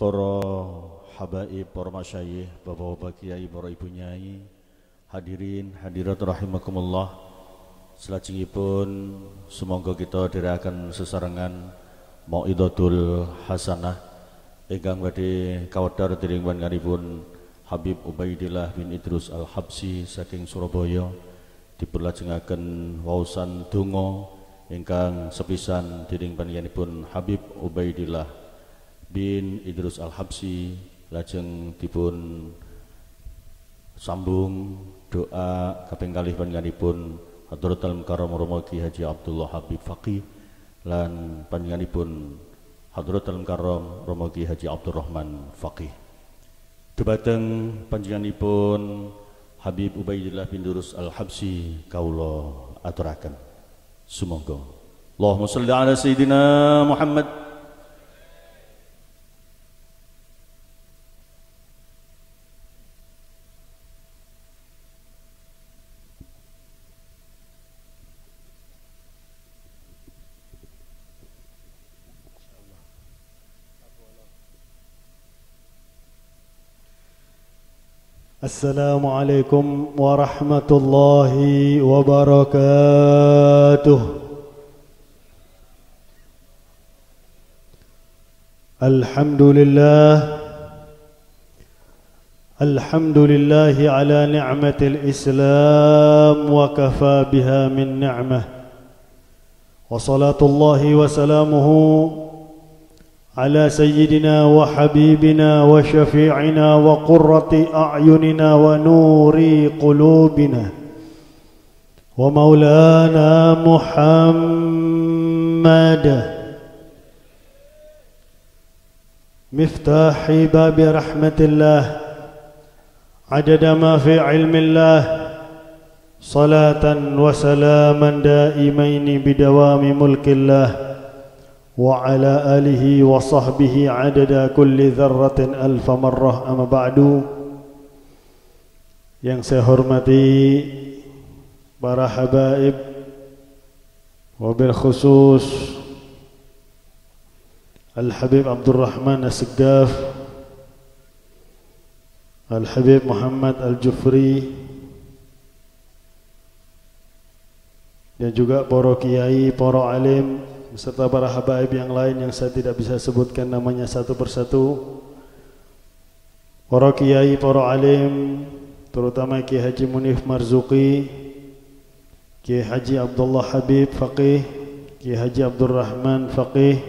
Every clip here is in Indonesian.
para habaib, para masyayikh, bapak-bapak kiai, para ibu nyai, hadirin hadirat rahimakumullah. Salajengipun semoga kita dherekaken sesarengan mauidhatul hasanah ingkang badhe kawedhar dening panjenenganipun Habib Ubaidillah bin Idrus Al-Habsyi saking Surabaya, dipunlajengaken waosan donga ingkang sepisan dening panjenenganipun Habib Ubaidillah bin Idrus Al-Habsyi, lajeng dipun sambung doa kaping kalih panjenenganipun Hadratul Mukarram Romo Ki Haji Abdullah Habib Faqih lan panjenenganipun Hadratul Mukarram Romo Ki Haji Abdurrahman Faqih. Dumateng panjenenganipun Habib Ubaidillah bin Idrus Al-Habsyi kawula aturaken sumangga. Allahumma shalli ala sayyidina Muhammad. Assalamualaikum warahmatullahi wabarakatuh. Alhamdulillahi ala ni'matil Islam wa kafa biha min ni'mah. Wa salatullahi wa salamuhu على سيدنا وحبيبنا وشفيعنا وقرة أعيننا ونور قلوبنا ومولانا محمد مفتاح باب رحمة الله عدد ما في علم الله صلاة وسلاما دائمين بدوام ملك الله وعلى آله وصحبه عدد كل ذرة ألف مرة. أما بعد, yang saya hormati para habaib, wabil khusus Al-Habib Abdurrahman As-Segaf, Al-Habib Muhammad Al-Jufri, dan juga para kiai, para alim beserta para habaib yang lain yang saya tidak bisa sebutkan namanya satu persatu. Para kiai, para alim, terutama Kiai Haji Munif Marzuki, Kiai Haji Abdullah Habib Faqih, Kiai Haji Abdurrahman Faqih,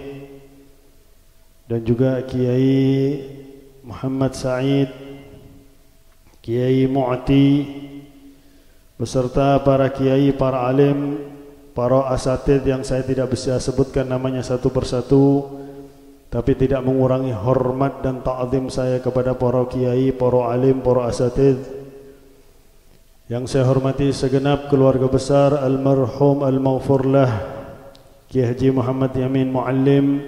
dan juga Kiai Muhammad Said, Kiai Mu'ti, beserta para kiai, para alim, para asatidz yang saya tidak bisa sebutkan namanya satu persatu, tapi tidak mengurangi hormat dan ta'zim saya kepada para kiai, para alim, para asatidz. Yang saya hormati segenap keluarga besar almarhum al-maghfurlah Kiai Haji Muhammad Yamin Muallim,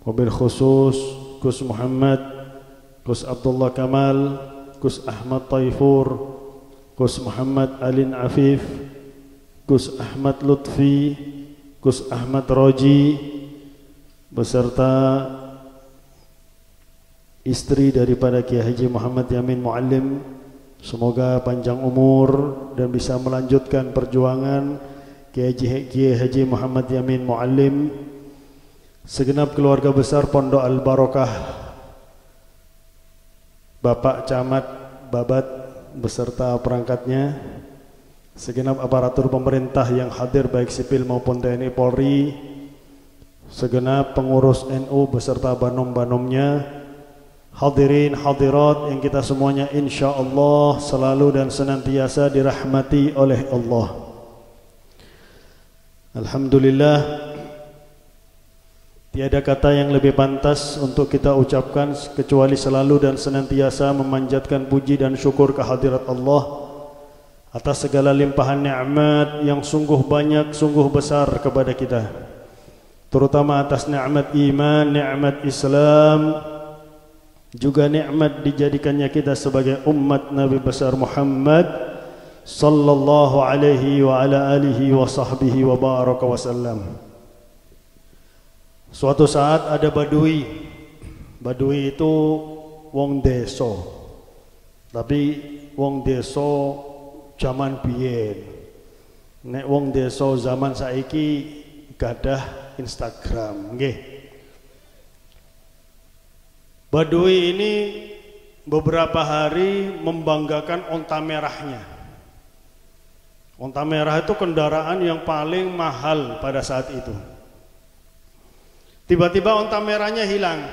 wabil khusus Gus Muhammad, Gus Abdullah Kamal, Gus Ahmad Taifur, Gus Muhammad Alin Afif, Gus Ahmad Lutfi, Gus Ahmad Roji, beserta istri daripada Kiai Haji Muhammad Yamin Muallim. Semoga panjang umur dan bisa melanjutkan perjuangan Kiai Haji Muhammad Yamin Muallim. Segenap keluarga besar Pondok Al-Barokah, Bapak Camat Babat beserta perangkatnya, segenap aparatur pemerintah yang hadir baik sipil maupun TNI Polri, segenap pengurus NU beserta banom-banomnya, hadirin hadirat yang kita semuanya insyaallah selalu dan senantiasa dirahmati oleh Allah. Alhamdulillah, tiada kata yang lebih pantas untuk kita ucapkan kecuali selalu dan senantiasa memanjatkan puji dan syukur kehadirat Allah atas segala limpahan nikmat yang sungguh banyak, sungguh besar kepada kita, terutama atas nikmat iman, nikmat Islam, juga nikmat dijadikannya kita sebagai umat Nabi besar Muhammad sallallahu alaihi wa ala alihi wa sahbihi wa baraka wasallam. Suatu saat ada badui Baduy itu wong desa. Tapi wong desa zaman biyen. Nek wong desa zaman saiki gadah Instagram, nggih. Baduy ini beberapa hari membanggakan onta merahnya. Onta merah itu kendaraan yang paling mahal pada saat itu. Tiba-tiba onta merahnya hilang.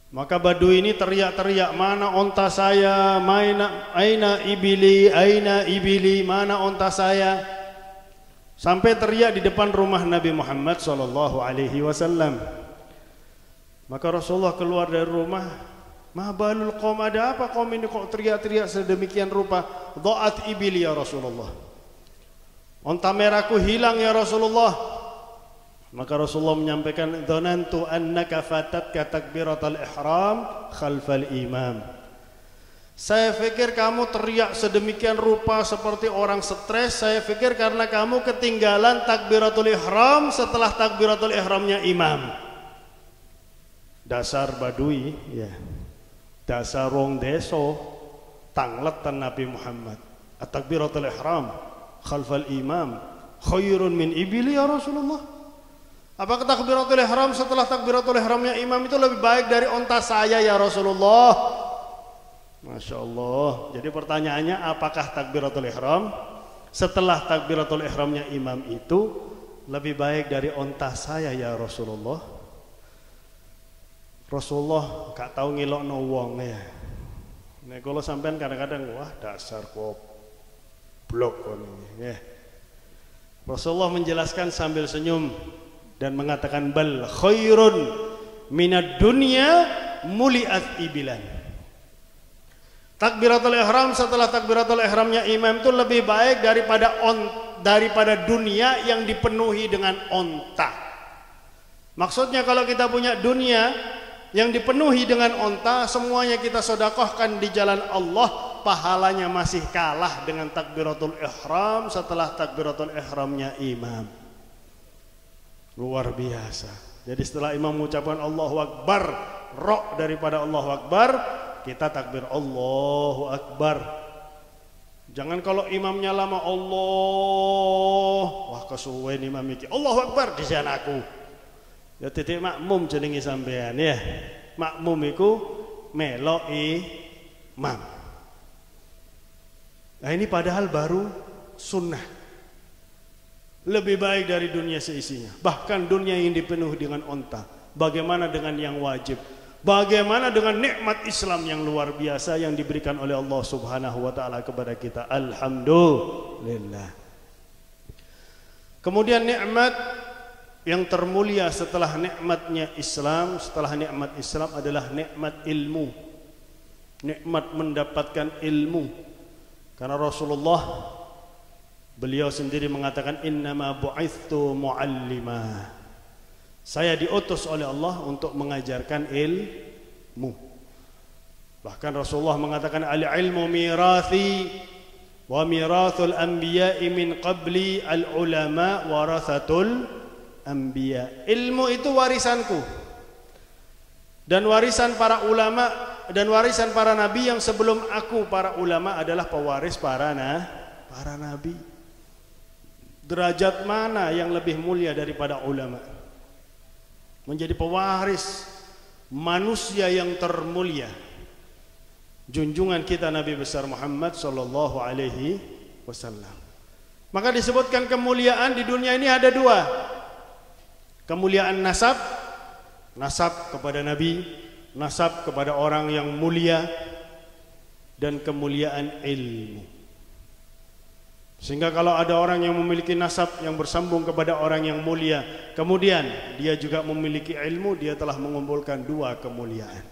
Maka Baduy ini teriak-teriak, mana onta saya, aina ibili, mana onta saya. Sampai teriak di depan rumah Nabi Muhammad SAW. Maka Rasulullah keluar dari rumah, ma balul qaum, ada apa kaum ini kok teriak-teriak sedemikian rupa? Dha'at ibili ya Rasulullah, onta merahku hilang ya Rasulullah. Maka Rasulullah menyampaikan, dhanantu annaka fatatka takbiratul ihram khalfal imam. Saya pikir kamu teriak sedemikian rupa seperti orang stres. Saya pikir karena kamu ketinggalan takbiratul ihram setelah takbiratul ihramnya imam. Dasar Baduy, ya. Dasar wong deso tangletan Nabi Muhammad. At-takbiratul ihram khalfal imam khairun min ibili ya Rasulullah. Apakah takbiratul ihram setelah takbiratul ihramnya imam itu lebih baik dari onta saya ya Rasulullah? Masya Allah. Jadi pertanyaannya, apakah takbiratul ihram setelah takbiratul ihramnya imam itu lebih baik dari onta saya ya Rasulullah? Rasulullah gak tahu ngilokno wong ya. Nek kula sampean kadang-kadang wah dasar goblok kon ini ya. Rasulullah menjelaskan sambil senyum dan mengatakan, bal khairun minad dunya muliat ibilan. Takbiratul ihram setelah takbiratul ihramnya imam itu lebih baik daripada dunia yang dipenuhi dengan onta. Maksudnya kalau kita punya dunia yang dipenuhi dengan onta, semuanya kita sedekahkan di jalan Allah, pahalanya masih kalah dengan takbiratul ihram setelah takbiratul ihramnya imam. Luar biasa. Jadi setelah imam mengucapkan Allahu Akbar, roh daripada Allahu Akbar, kita takbir Allahu Akbar. Jangan kalau imamnya lama Allah, wah kesuwen imam iki Allahu Akbar di sana aku. Ya titik makmum jenenge sampean ya. Makmum iku melok imam. Nah ini padahal baru sunnah. Lebih baik dari dunia seisinya. Bahkan dunia yang dipenuhi dengan onta. Bagaimana dengan yang wajib? Bagaimana dengan nikmat Islam yang luar biasa yang diberikan oleh Allah Subhanahu wa taala kepada kita? Alhamdulillah. Kemudian nikmat yang termulia setelah nikmatnya Islam, setelah nikmat Islam adalah nikmat ilmu. Nikmat mendapatkan ilmu. Karena Rasulullah beliau sendiri mengatakan, innama bu'ithtu mu'allima. Saya diutus oleh Allah untuk mengajarkan ilmu. Bahkan Rasulullah mengatakan, al-ilmu mirathi wa mirathul anbiya'i min qabli al-ulama warathatul anbiya. Ilmu itu warisanku. Dan warisan para ulama dan warisan para nabi yang sebelum aku, para ulama adalah pewaris para nabi. Derajat mana yang lebih mulia daripada ulama? Menjadi pewaris manusia yang termulia, junjungan kita Nabi besar Muhammad sallallahu alaihi wasallam. Maka disebutkan kemuliaan di dunia ini ada dua. Kemuliaan nasab, nasab kepada Nabi, nasab kepada orang yang mulia, dan kemuliaan ilmu. Sehingga kalau ada orang yang memiliki nasab yang bersambung kepada orang yang mulia, kemudian dia juga memiliki ilmu, dia telah mengumpulkan dua kemuliaan.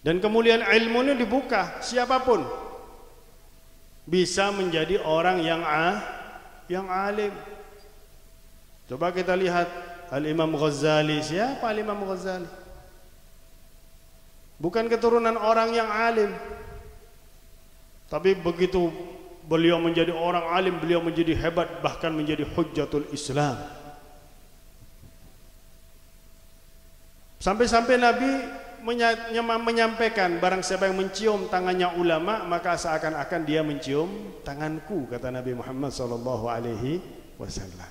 Dan kemuliaan ilmu ini dibuka, siapapun bisa menjadi orang yang alim. Coba kita lihat Al-Imam Ghazali. Siapa Al-Imam Ghazali? Bukan keturunan orang yang alim, tapi begitu beliau menjadi orang alim, beliau menjadi hebat, bahkan menjadi hujjatul Islam. Sampai-sampai Nabi menyampaikan, barang siapa yang mencium tangannya ulama, maka seakan-akan dia mencium tanganku, kata Nabi Muhammad sallallahu alaihi wasallam.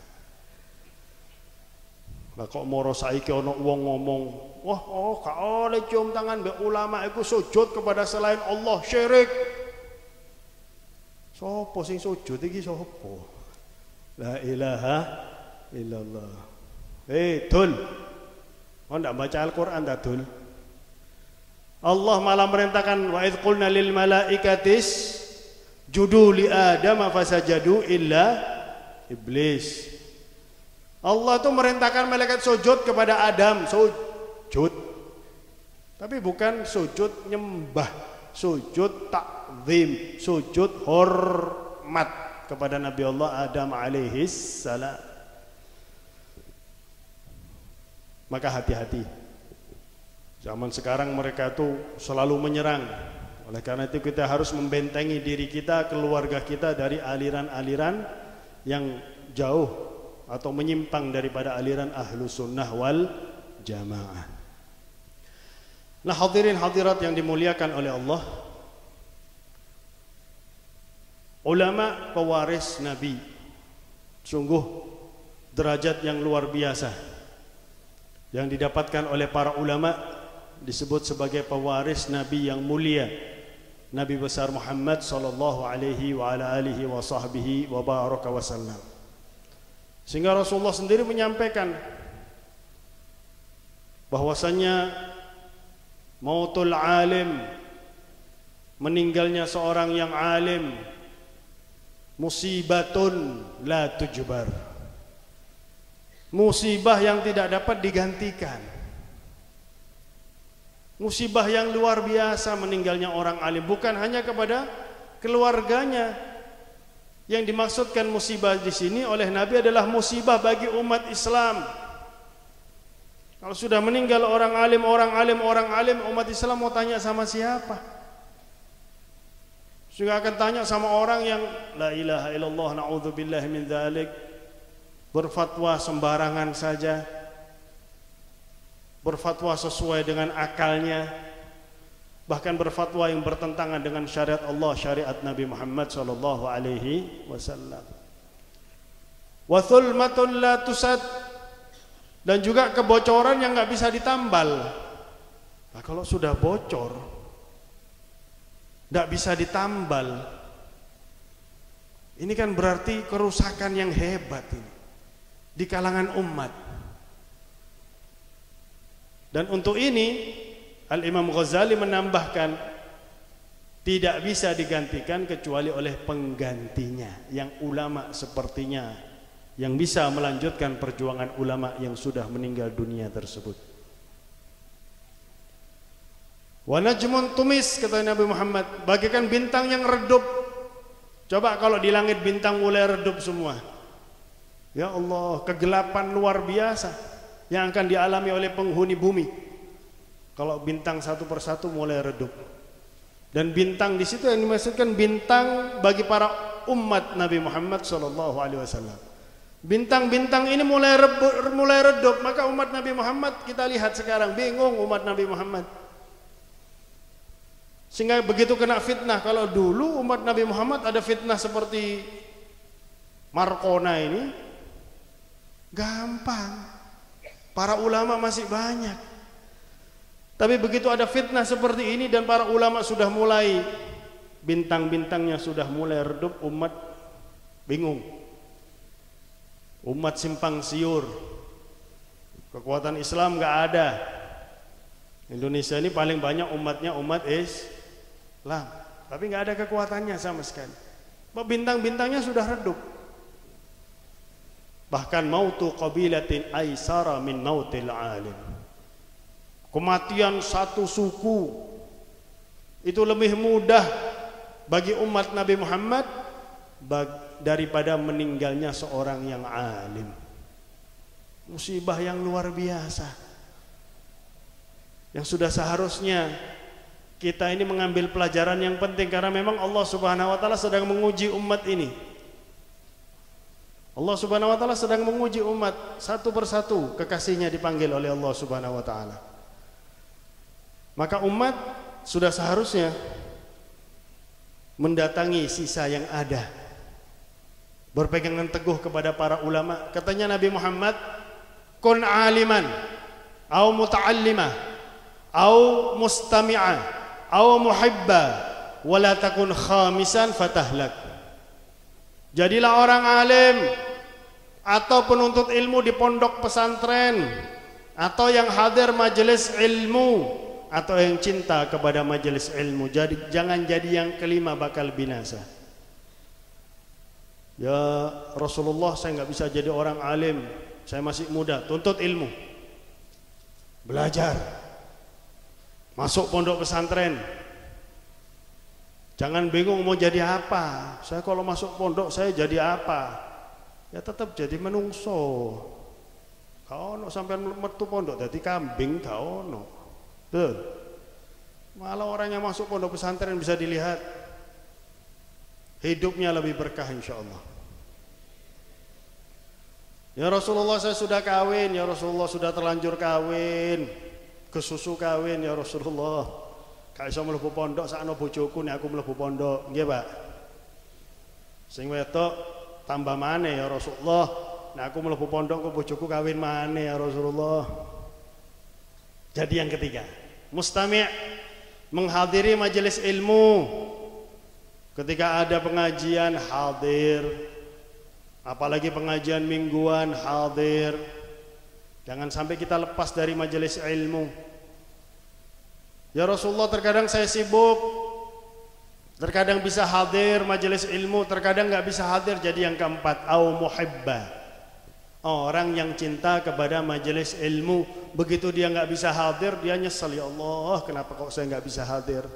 Lah kok moro saiki ana wong ngomong, wah gak oleh cium tangan mbek ulama iku sujud kepada selain Allah, syirik. Sopo sing sujud iki sopo? La ilaha illallah. Dul. Oh ndak baca Al-Qur'an dah dul. Allah malah merintahkan wa idz qulna lil malaikatis judu li Adam fasajadu illa iblis. Allah itu merintahkan malaikat sujud kepada Adam, sujud. Tapi bukan sujud nyembah, sujud takzim, sujud hormat kepada Nabi Allah Adam alaihis salam. Maka hati-hati. Zaman sekarang mereka itu selalu menyerang. Oleh karena itu kita harus membentengi diri kita, keluarga kita dari aliran-aliran yang jauh atau menyimpang daripada aliran ahlu sunnah wal jamaah. Nah hadirin hadirat yang dimuliakan oleh Allah, ulama pewaris Nabi sungguh derajat yang luar biasa yang didapatkan oleh para ulama, disebut sebagai pewaris Nabi yang mulia, Nabi besar Muhammad sallallahu alaihi wa ala alihi wa sahbihi wa baraka wasallam. Sehingga Rasulullah sendiri menyampaikan bahwasanya mautul alim, meninggalnya seorang yang alim, musibatun la tujbar, musibah yang tidak dapat digantikan. Musibah yang luar biasa meninggalnya orang alim, bukan hanya kepada keluarganya. Yang dimaksudkan musibah di sini oleh Nabi adalah musibah bagi umat Islam. Kalau sudah meninggal orang alim, umat Islam mau tanya sama siapa? Juga akan tanya sama orang yang la ilaha illallah na'udzubillahi min dzalik, berfatwa sembarangan saja, berfatwa sesuai dengan akalnya, bahkan berfatwa yang bertentangan dengan syariat Allah, syariat Nabi Muhammad sallallahu alaihi wasallam. Wa thulmatun la tusad, dan juga kebocoran yang enggak bisa ditambal. Nah, kalau sudah bocor enggak bisa ditambal, ini kan berarti kerusakan yang hebat ini di kalangan umat. Dan untuk ini Al-Imam Ghazali menambahkan, tidak bisa digantikan kecuali oleh penggantinya, yang ulama sepertinya, yang bisa melanjutkan perjuangan ulama yang sudah meninggal dunia tersebut. Wa najmun tumis, kata Nabi Muhammad, bagaikan bintang yang redup. Coba kalau di langit bintang mulai redup semua, ya Allah, kegelapan luar biasa yang akan dialami oleh penghuni bumi kalau bintang satu persatu mulai redup. Dan bintang di situ yang dimaksudkan bintang bagi para umat Nabi Muhammad sallallahu alaihi wasallam. Bintang-bintang ini mulai redup, maka umat Nabi Muhammad, kita lihat sekarang bingung umat Nabi Muhammad. Sehingga begitu kena fitnah. Kalau dulu umat Nabi Muhammad ada fitnah seperti Markona ini, gampang. Para ulama masih banyak. Tapi begitu ada fitnah seperti ini dan para ulama sudah mulai, bintang-bintangnya sudah mulai redup, umat bingung. Umat simpang siur. Kekuatan Islam enggak ada. Indonesia ini paling banyak umatnya umat Islam, tapi enggak ada kekuatannya sama sekali. Bintang-bintangnya sudah redup. Bahkan mautu qabilatin aisara min mautil alim. Kematian satu suku itu lebih mudah bagi umat Nabi Muhammad daripada meninggalnya seorang yang alim. Musibah yang luar biasa, yang sudah seharusnya kita ini mengambil pelajaran yang penting, karena memang Allah Subhanahu wa taala sedang menguji umat ini. Allah Subhanahu wa taala sedang menguji umat, satu persatu kekasihnya dipanggil oleh Allah Subhanahu wa taala. Maka umat sudah seharusnya mendatangi sisa yang ada, berpegangan teguh kepada para ulama. Katanya Nabi Muhammad, kun aliman au muta'allimah au mustami'ah au muhibba wala takun khamisan fatahlak. Jadilah orang alim atau penuntut ilmu di pondok pesantren, atau yang hadir majelis ilmu, atau yang cinta kepada majelis ilmu. Jadi jangan jadi yang kelima bakal binasa. Ya Rasulullah, saya nggak bisa jadi orang alim, saya masih muda. Tuntut ilmu, belajar, masuk pondok pesantren. Jangan bingung mau jadi apa. Saya kalau masuk pondok saya jadi apa? Ya tetap jadi menungso. Kau no sampai metu pondok jadi kambing kau no. Tuh. Malah orang yang masuk pondok pesantren bisa dilihat hidupnya lebih berkah insyaallah. Ya Rasulullah, saya sudah kawin. Ya Rasulullah, sudah terlanjur kawin. Kesusu kawin ya Rasulullah. Gak iso mlebu pondok sakno bojoku nek aku mlebu pondok. Nggih, Pak. Sing wedok tambah maneh ya Rasulullah. Nek aku mlebu pondok kok bojoku kawin maneh ya Rasulullah. Jadi yang ketiga, mustami', menghadiri majelis ilmu. Ketika ada pengajian hadir. Apalagi pengajian mingguan hadir. Jangan sampai kita lepas dari majelis ilmu. Ya Rasulullah, terkadang saya sibuk, terkadang bisa hadir majelis ilmu, terkadang nggak bisa hadir. Jadi yang keempat, au muhibba, orang yang cinta kepada majelis ilmu. Begitu dia nggak bisa hadir, dia nyesel. Ya Allah, kenapa kok saya nggak bisa hadir?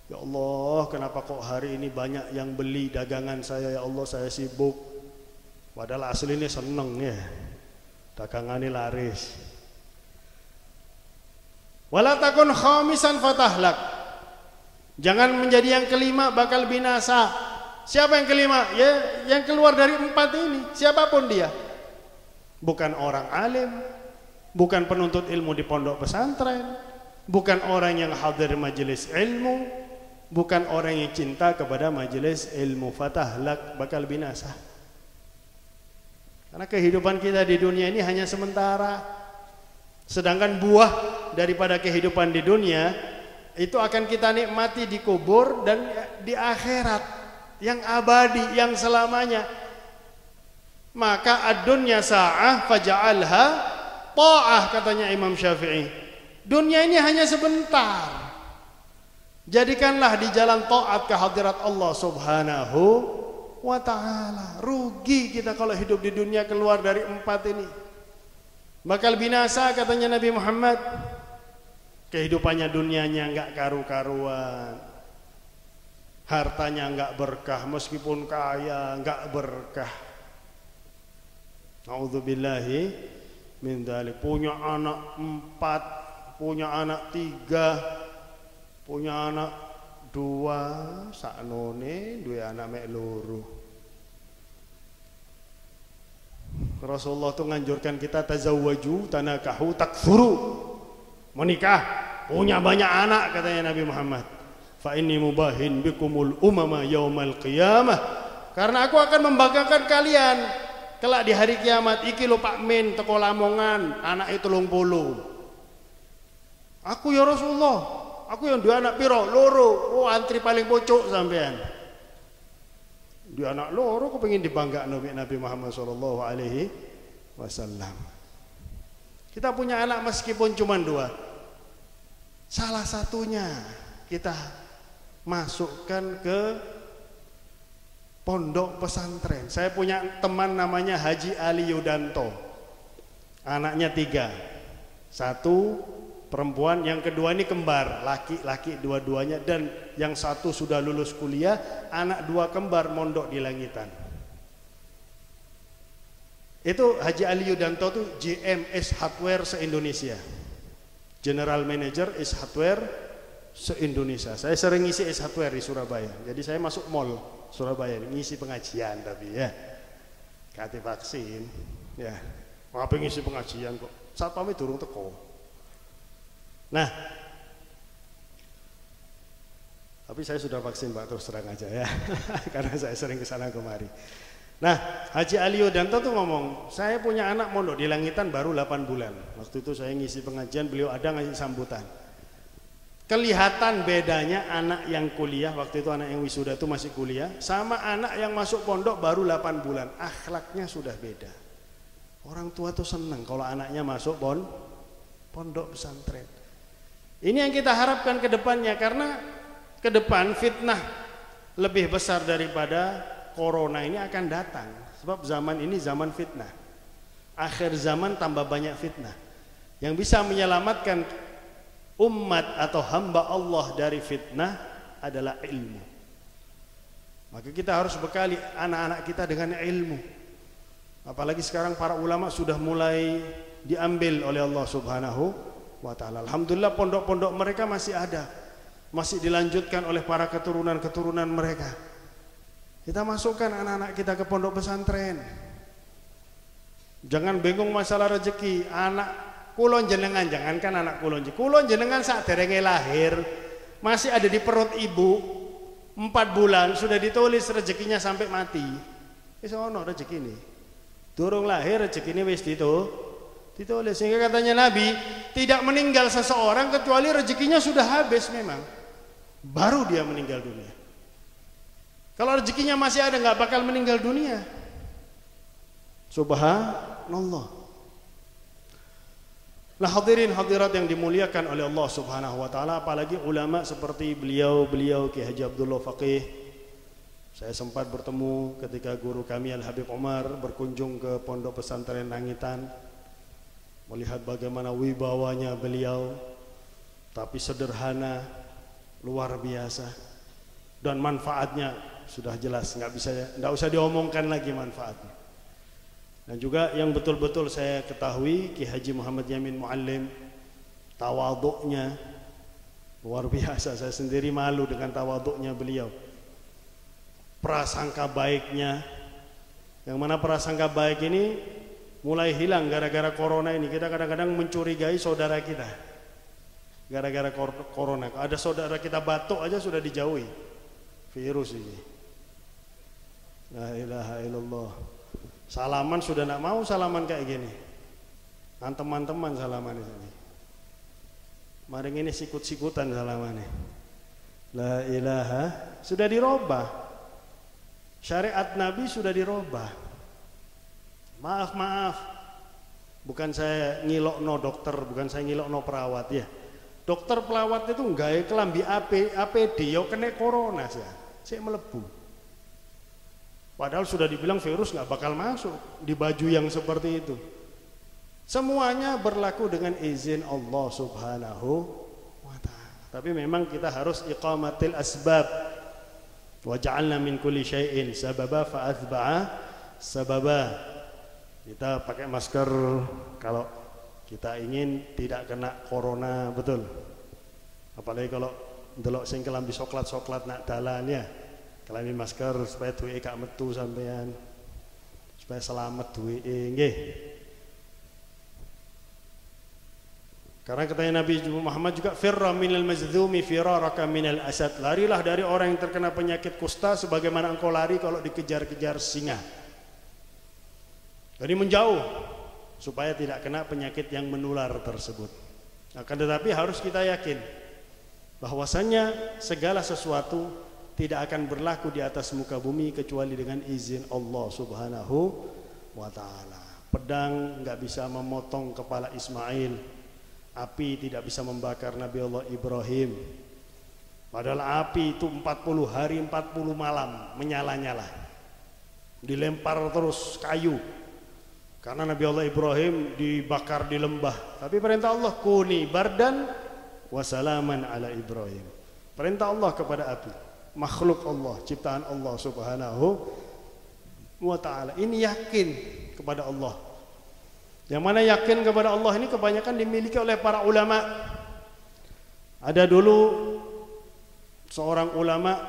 Ya Allah, kenapa kok hari ini banyak yang beli dagangan saya? Ya Allah, saya sibuk. Padahal aslinya seneng ya, dagangannya laris. Wala takun khamisan fatahlak. Jangan menjadi yang kelima bakal binasa. Siapa yang kelima? Ya, yang keluar dari empat ini, siapapun dia. Bukan orang alim, bukan penuntut ilmu di pondok pesantren, bukan orang yang hadir majelis ilmu, bukan orang yang cinta kepada majelis ilmu. Fatahlak, bakal binasa. Karena kehidupan kita di dunia ini hanya sementara. Sedangkan buah daripada kehidupan di dunia itu akan kita nikmati di kubur dan di akhirat yang abadi, yang selamanya. Maka ad-dunya sa'ah faja'alha ta'ah, katanya Imam Syafi'i. Dunia ini hanya sebentar. Jadikanlah di jalan taat ke hadirat Allah Subhanahu wa ta'ala. Rugi kita kalau hidup di dunia keluar dari empat ini. Bakal binasa, katanya Nabi Muhammad. Kehidupannya dunianya enggak karu-karuan, hartanya enggak berkah, meskipun kaya enggak berkah. A'udzubillahi min dzalik. Punya anak 4, punya anak 3, punya anak 2, saknone duwe anak mek loro. Rasulullah tuh nganjurkan kita tazawwaju tanakahu takfuru. Menikah, punya banyak anak, katanya Nabi Muhammad. Fa inni mubahin bikumul umama yaumal qiyamah. Karena aku akan membanggakan kalian kelak di hari kiamat. Iki lho Pak Min teko Lamongan, anak itu 30. Aku ya Rasulullah, aku yang dua anak piro? Loro. Oh, antri paling pojok sampean. Dia anak loro kepengin dibanggakan Nabi Muhammad sallallahu alaihi wasallam. Kita punya anak meskipun cuma 2. Salah satunya kita masukkan ke pondok pesantren. Saya punya teman namanya Haji Ali Yudanto. Anaknya 3. 1 perempuan, yang kedua ini kembar, laki-laki dua-duanya, dan yang 1 sudah lulus kuliah, anak 2 kembar mondok di Langitan. Itu Haji Ali Yudanto tuh GM Ace Hardware se-Indonesia, General Manager Ace Hardware se-Indonesia. Saya sering ngisi Ace Hardware di Surabaya, jadi saya masuk mall Surabaya ngisi pengajian, tapi ya kate vaksin ya, apa ngisi pengajian kok satpamnya durung teko. Nah, Tapi saya sudah vaksin Pak, terus terang aja ya. Karena saya sering ke sana kemari. Nah, Haji Aliodanto tuh ngomong, saya punya anak mondok di Langitan baru 8 bulan. Waktu itu saya ngisi pengajian, beliau ada ngasih sambutan. Kelihatan bedanya anak yang kuliah, waktu itu anak yang wisuda itu masih kuliah, sama anak yang masuk pondok baru 8 bulan. Akhlaknya sudah beda. Orang tua tuh senang kalau anaknya masuk pondok pesantren. Ini yang kita harapkan ke depannya, karena ke depan fitnah lebih besar daripada corona ini akan datang. Sebab zaman ini zaman fitnah. Akhir zaman tambah banyak fitnah. Yang bisa menyelamatkan umat atau hamba Allah dari fitnah adalah ilmu. Maka kita harus bekali anak-anak kita dengan ilmu. Apalagi sekarang para ulama sudah mulai diambil oleh Allah Subhanahu wa ta'ala. Alhamdulillah pondok-pondok mereka masih ada, masih dilanjutkan oleh para keturunan-keturunan mereka. Kita masukkan anak-anak kita ke pondok pesantren. Jangan bingung masalah rezeki. Anak kulon jenengan, jangankan anak kulon jenengan saat derenge lahir masih ada di perut ibu 4 bulan sudah ditulis rezekinya sampai mati. Wis ono rezeki ini. Durung lahir rezeki ini wis ditulis. Sehingga katanya Nabi, tidak meninggal seseorang kecuali rezekinya sudah habis memang. Baru dia meninggal dunia. Kalau rezekinya masih ada nggak bakal meninggal dunia. Subhanallah. Nah, hadirin hadirat yang dimuliakan oleh Allah Subhanahu wa taala, apalagi ulama seperti beliau Ki Haji Abdullah Faqih. Saya sempat bertemu ketika guru kami Al Habib Umar berkunjung ke pondok pesantren Langitan, melihat bagaimana wibawanya beliau, tapi sederhana, luar biasa, dan manfaatnya sudah jelas, nggak usah diomongkan lagi manfaatnya. Dan juga yang betul-betul saya ketahui Ki Haji Muhammad Yamin Muallim, tawaduknya luar biasa. Saya sendiri malu dengan tawaduknya beliau. Prasangka baiknya, yang mana prasangka baik ini mulai hilang gara-gara corona ini. Kita kadang-kadang mencurigai saudara kita gara-gara corona. Ada saudara kita batuk aja sudah dijauhi virus ini. La ilaha illallah. Salaman sudah nak mau salaman kayak gini. Kan teman-teman salaman di sini. Maring ini sikut-sikutan salamannya. La ilaha, sudah dirubah. Syariat Nabi sudah dirubah. Maaf. Bukan saya ngilokno dokter, bukan saya ngilokno perawat ya. Dokter pelawat itu nggawe kelambi APD yo kena corona sih. Saya melebu. Padahal sudah dibilang virus nggak bakal masuk di baju yang seperti itu. Semuanya berlaku dengan izin Allah Subhanahu wa ta'ala. Tapi memang kita harus iqamatil asbab. Wa ja'alna min kulli syai'in sababa fa athba'a sababa. Kita pakai masker kalau kita ingin tidak kena corona, betul. Apalagi kalau ndelok sing kelambi soklat nak dalan ya. Kelambi masker supaya duwe gak metu sampean. Supaya selamat duwe nggih. Karena katanya Nabi Muhammad juga firra minal mazdzumi firaraka minal asad. Larilah dari orang yang terkena penyakit kusta sebagaimana engkau lari kalau dikejar-kejar singa. Jadi menjauh supaya tidak kena penyakit yang menular tersebut. Akan tetapi harus kita yakin bahwasanya segala sesuatu tidak akan berlaku di atas muka bumi kecuali dengan izin Allah Subhanahu wa ta'ala. Pedang nggak bisa memotong kepala Ismail. Api tidak bisa membakar Nabi Allah Ibrahim. Padahal api itu 40 hari 40 malam menyala-nyala. Dilempar terus kayu. Karena Nabi Allah Ibrahim dibakar di lembah. Tapi perintah Allah kuni bardan wasalaman ala Ibrahim. Perintah Allah kepada api. Makhluk Allah, ciptaan Allah Subhanahu wa ta'ala. Ini yakin kepada Allah. Yang mana yakin kepada Allah ini kebanyakan dimiliki oleh para ulama. Ada dulu seorang ulama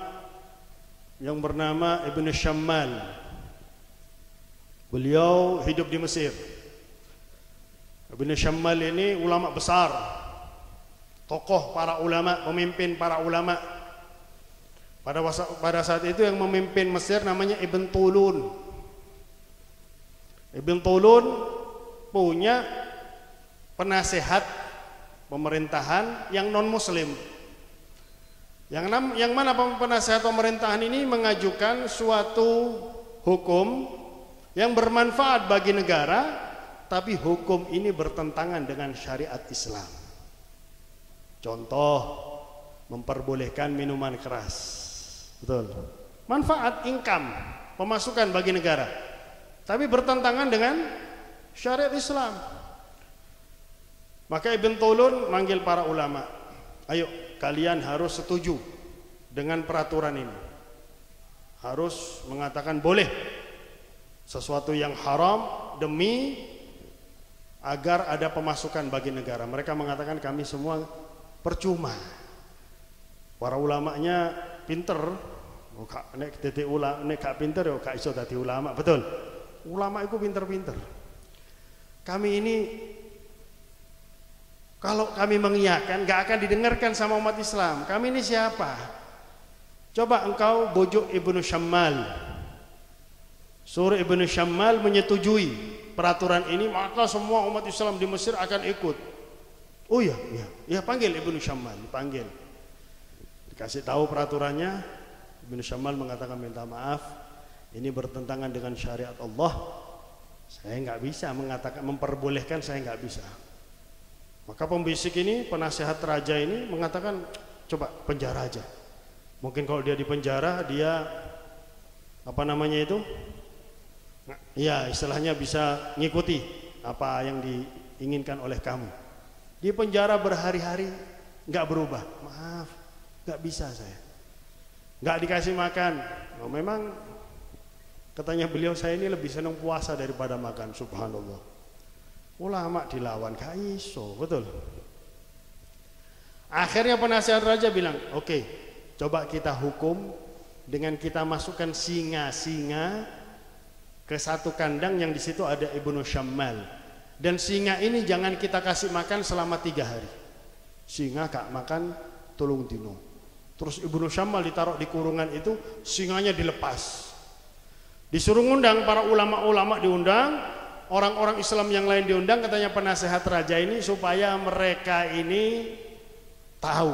yang bernama Ibn Syammal. Beliau hidup di Mesir. Ibn Syammal ini ulama besar, tokoh para ulama, pemimpin para ulama. Pada saat itu yang memimpin Mesir namanya Ibn Tulun. Ibn Tulun punya penasehat pemerintahan yang non muslim. Yang mana penasehat pemerintahan ini mengajukan suatu hukum yang bermanfaat bagi negara, tapi hukum ini bertentangan dengan syariat Islam. Contoh, memperbolehkan minuman keras. Betul. Manfaat, income, pemasukan bagi negara, tapi bertentangan dengan syariat Islam. Maka Ibn Tulun manggil para ulama, ayo kalian harus setuju dengan peraturan ini. Harus mengatakan boleh sesuatu yang haram demi agar ada pemasukan bagi negara. Mereka mengatakan kami semua percuma. Para ulamanya pinter, nek dadi ulama, nek gak pinter ya gak iso dadi ulama, betul. Ulama itu pinter-pinter. Kami ini kalau kami mengiyakan gak akan didengarkan sama umat Islam. Kami ini siapa? Coba engkau bujuk Ibnu Syammal. Suruh Ibnu Syammal menyetujui peraturan ini, maka semua umat Islam di Mesir akan ikut. Oh iya, panggil Ibnu Syammal, panggil. Dikasih tahu peraturannya, Ibnu Syammal mengatakan minta maaf, ini bertentangan dengan syariat Allah. Saya nggak bisa mengatakan memperbolehkan, saya nggak bisa. Maka pembisik ini, penasehat raja ini mengatakan coba penjara aja. Mungkin kalau dia di penjara dia apa namanya itu? Ya istilahnya bisa ngikuti apa yang diinginkan oleh kamu. Di penjara berhari-hari nggak berubah. Maaf, nggak bisa saya. Nggak dikasih makan. Oh, memang katanya beliau, saya ini lebih senang puasa daripada makan. Subhanallah. Ulama dilawan gak iso, betul. Akhirnya penasehat raja bilang, oke, coba kita hukum dengan kita masukkan singa-singa ke satu kandang yang di situ ada Ibnu Syammal. Dan singa ini jangan kita kasih makan selama 3 hari. Singa gak makan tulung dino. Terus Ibnu Syammal ditaruh di kurungan itu, singanya dilepas. Disuruh ngundang para ulama-ulama, diundang, orang-orang Islam yang lain diundang, katanya penasehat raja ini supaya mereka ini tahu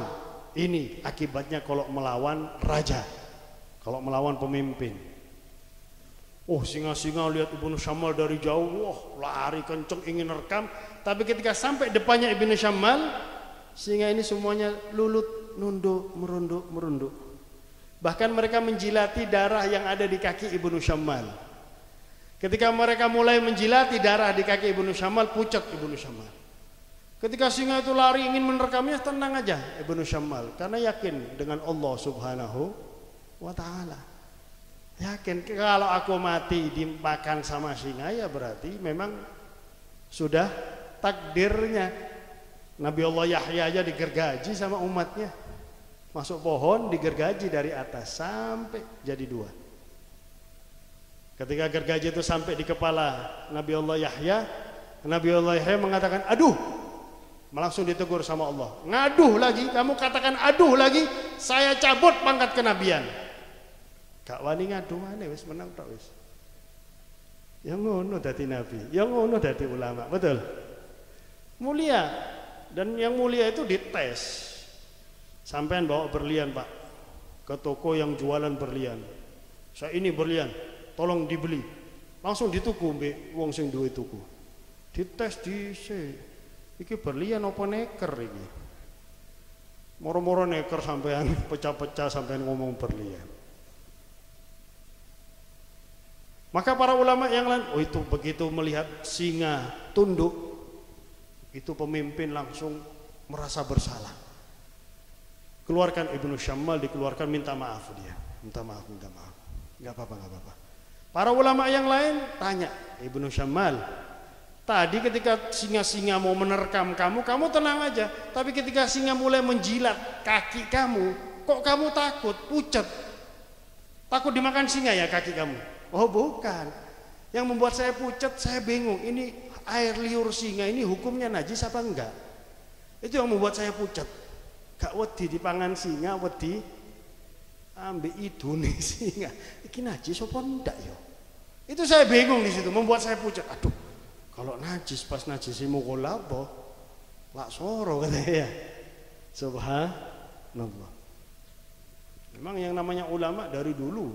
ini akibatnya kalau melawan raja, kalau melawan pemimpin. Oh, singa-singa lihat Ibnu Syammal dari jauh, wah lari kenceng ingin rekam, tapi ketika sampai depannya Ibnu Syammal, singa ini semuanya lulut, nunduk, merunduk. Bahkan mereka menjilati darah yang ada di kaki Ibnu Syammal. Ketika mereka mulai menjilati darah di kaki Ibnu Syammal, pucat Ibnu Syammal. Ketika singa itu lari ingin menerkamnya, tenang aja Ibnu Syammal, karena yakin dengan Allah Subhanahu wa ta'ala. Yakin kalau aku mati dimakan sama singa, ya berarti memang sudah takdirnya. Nabi Allah Yahya aja digergaji sama umatnya, masuk pohon digergaji dari atas sampai jadi 2. Ketika gergaji itu sampai di kepala Nabi Allah Yahya mengatakan aduh, langsung ditegur sama Allah, ngaduh lagi, kamu katakan aduh lagi, saya cabut pangkat kenabian. Gak wani ngaduh mana, wis menang tok wis. Yang ngono dadi nabi, yang ngono dadi ulama, betul. Mulia, dan yang mulia itu dites. Sampean bawa berlian Pak ke toko yang jualan berlian. Saya ini berlian, tolong dibeli. Langsung dituku mbek wong sing duwe tuku. Dites dhisik. Iki berlian apa neker iki? Moro-moro neker sampean pecah-pecah sampean ngomong berlian. Maka para ulama yang lain, oh itu begitu melihat singa tunduk, itu pemimpin langsung merasa bersalah. Keluarkan Ibnu Syammal, dikeluarkan, minta maaf dia. Minta maaf. Enggak apa-apa. Para ulama yang lain tanya, Ibnu Syammal, tadi ketika singa-singa mau menerkam kamu tenang aja. Tapi ketika singa mulai menjilat kaki kamu, kok kamu takut, pucat? Takut dimakan singa ya kaki kamu? Oh bukan. Yang membuat saya pucat, saya bingung. Ini air liur singa ini hukumnya najis apa enggak? Itu yang membuat saya pucat. Gak wedi dipangan singa, wedi Ambil idune singa. Iki najis apa ndak ya? Itu saya bingung di situ, membuat saya pucat. Aduh, kalau najis pas najisimu kolabo, lak soro katanya ya. Subhanallah. Memang yang namanya ulama dari dulu.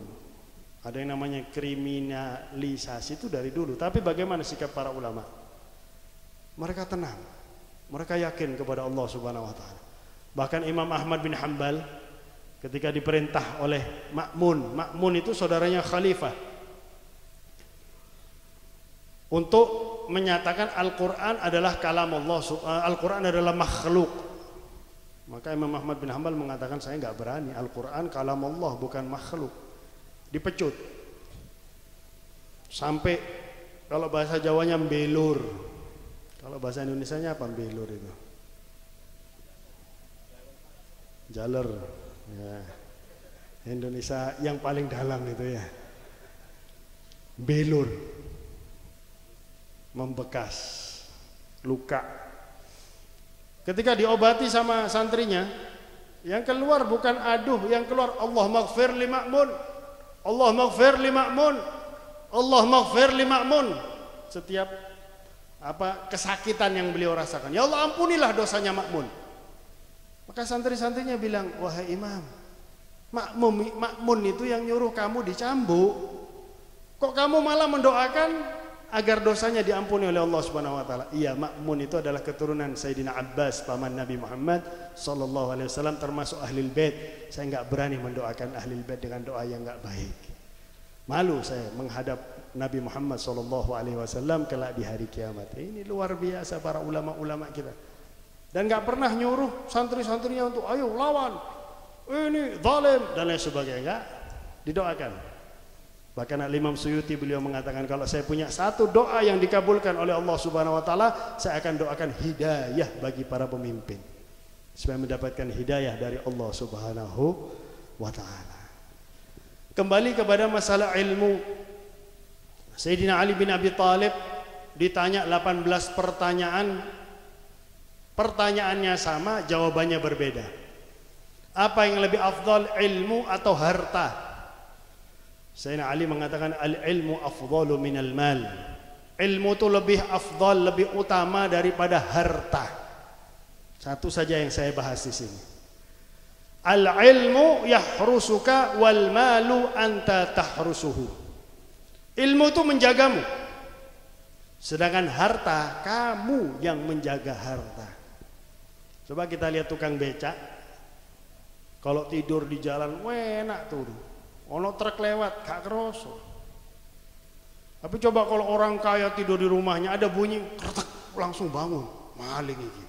Ada yang namanya kriminalisasi itu dari dulu. Tapi bagaimana sikap para ulama? Mereka tenang. Mereka yakin kepada Allah Subhanahu wa taala. Bahkan Imam Ahmad bin Hanbal ketika diperintah oleh Ma'mun itu saudaranya khalifah, untuk menyatakan Al-Quran adalah kalam Allah, Al-Quran adalah makhluk. Maka Imam Ahmad bin Hanbal mengatakan, saya nggak berani, Al-Quran kalam Allah bukan makhluk. Dipecut sampai kalau bahasa Jawanya mbelur, kalau bahasa Indonesianya apa mbelur itu? Jaler ya. Indonesia yang paling dalam itu ya, belur, membekas, luka. Ketika diobati sama santrinya, yang keluar bukan aduh, yang keluar Allah maghfir li Ma'mun, Allah maghfir li Ma'mun, Allah maghfir li Ma'mun. Setiap kesakitan yang beliau rasakan, ya Allah ampunilah dosanya Ma'mun. Maka santri-santrinya bilang, wahai imam, Ma'mun itu yang nyuruh kamu dicambuk, kok kamu malah mendoakan agar dosanya diampuni oleh Allah Subhanahu wa taala. Iya, Ma'mun itu adalah keturunan Sayyidina Abbas, paman Nabi Muhammad sallallahu alaihi wasallam, termasuk ahlul bait. Saya enggak berani mendoakan ahlul bait dengan doa yang enggak baik. Malu saya menghadap Nabi Muhammad sallallahu alaihi wasallam kelak di hari kiamat. Ini luar biasa para ulama-ulama kita. Dan enggak pernah nyuruh santri-santrinya untuk ayo lawan, ini zalim dan lain sebagainya. Enggak, didoakan. Bahkan Imam Suyuti beliau mengatakan, kalau saya punya satu doa yang dikabulkan oleh Allah Subhanahu wa taala, saya akan doakan hidayah bagi para pemimpin supaya mendapatkan hidayah dari Allah Subhanahu wa taala. Kembali kepada masalah ilmu, Sayyidina Ali bin Abi Thalib ditanya 18 pertanyaan, pertanyaannya sama, jawabannya berbeda. Apa yang lebih afdal, ilmu atau harta? Sayyidina Ali mengatakan al-ilmu afdalu minal mal. Ilmu itu lebih afdal, lebih utama daripada harta. Satu saja yang saya bahas di sini. Al-ilmu yahrusuka wal malu anta tahrusuhu. Ilmu itu menjagamu, sedangkan harta kamu yang menjaga harta. Coba kita lihat tukang becak, kalau tidur di jalan enak tuh. Ono truk lewat gak keroso. Tapi coba kalau orang kaya tidur di rumahnya, ada bunyi kretek, langsung bangun, maling ini.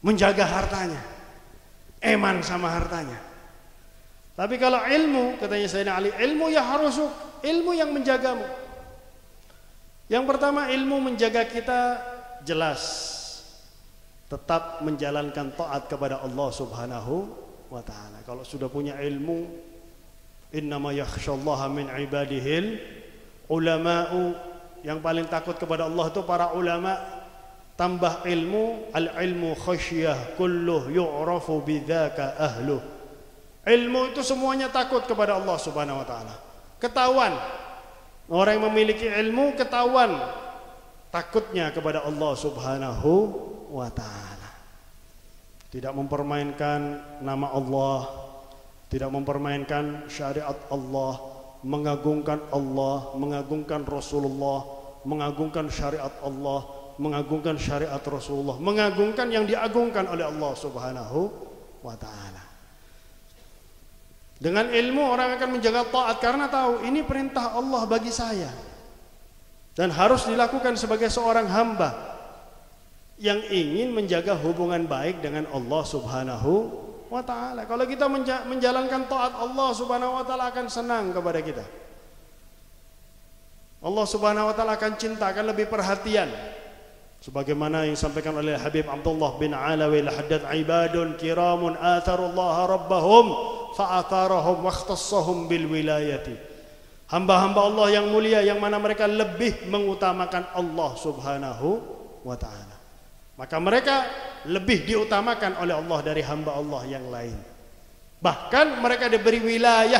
Menjaga hartanya, eman sama hartanya. Tapi kalau ilmu, katanya Sayyidina Ali, ilmu ya harus ilmu yang menjagamu. Yang pertama, ilmu menjaga kita jelas tetap menjalankan taat kepada Allah Subhanahu wa taala. Kalau sudah punya ilmu, innama yakhsyallaha min ibadihil ulama'u, yang paling takut kepada Allah itu para ulama. Tambah ilmu, al-ilmu khasyah kulluh yu'rafu bidzaka ahluh. Ilmu itu semuanya takut kepada Allah Subhanahu wa taala. Ketahuan orang yang memiliki ilmu, ketahuan takutnya kepada Allah Subhanahu wa taala. Tidak mempermainkan nama Allah, tidak mempermainkan syariat Allah, mengagungkan Allah, mengagungkan Rasulullah, mengagungkan syariat Allah, mengagungkan syariat Rasulullah, mengagungkan yang diagungkan oleh Allah Subhanahu wa taala. Dengan ilmu orang akan menjaga taat karena tahu ini perintah Allah bagi saya dan harus dilakukan sebagai seorang hamba yang ingin menjaga hubungan baik dengan Allah Subhanahu wa ta'ala. Kalau kita menjalankan taat, Allah Subhanahu wa ta'ala akan senang kepada kita. Allah Subhanahu wa ta'ala akan cinta, akan lebih perhatian. Sebagaimana yang disampaikan oleh Habib Abdullah bin Alawi, lahaddat ibadun kiramun atharullaha rabbahum fa'atharahum wakhtassahum bil wilayati. Hamba-hamba Allah yang mulia yang mana mereka lebih mengutamakan Allah Subhanahu wa ta'ala, maka mereka lebih diutamakan oleh Allah dari hamba Allah yang lain. Bahkan mereka diberi wilayah,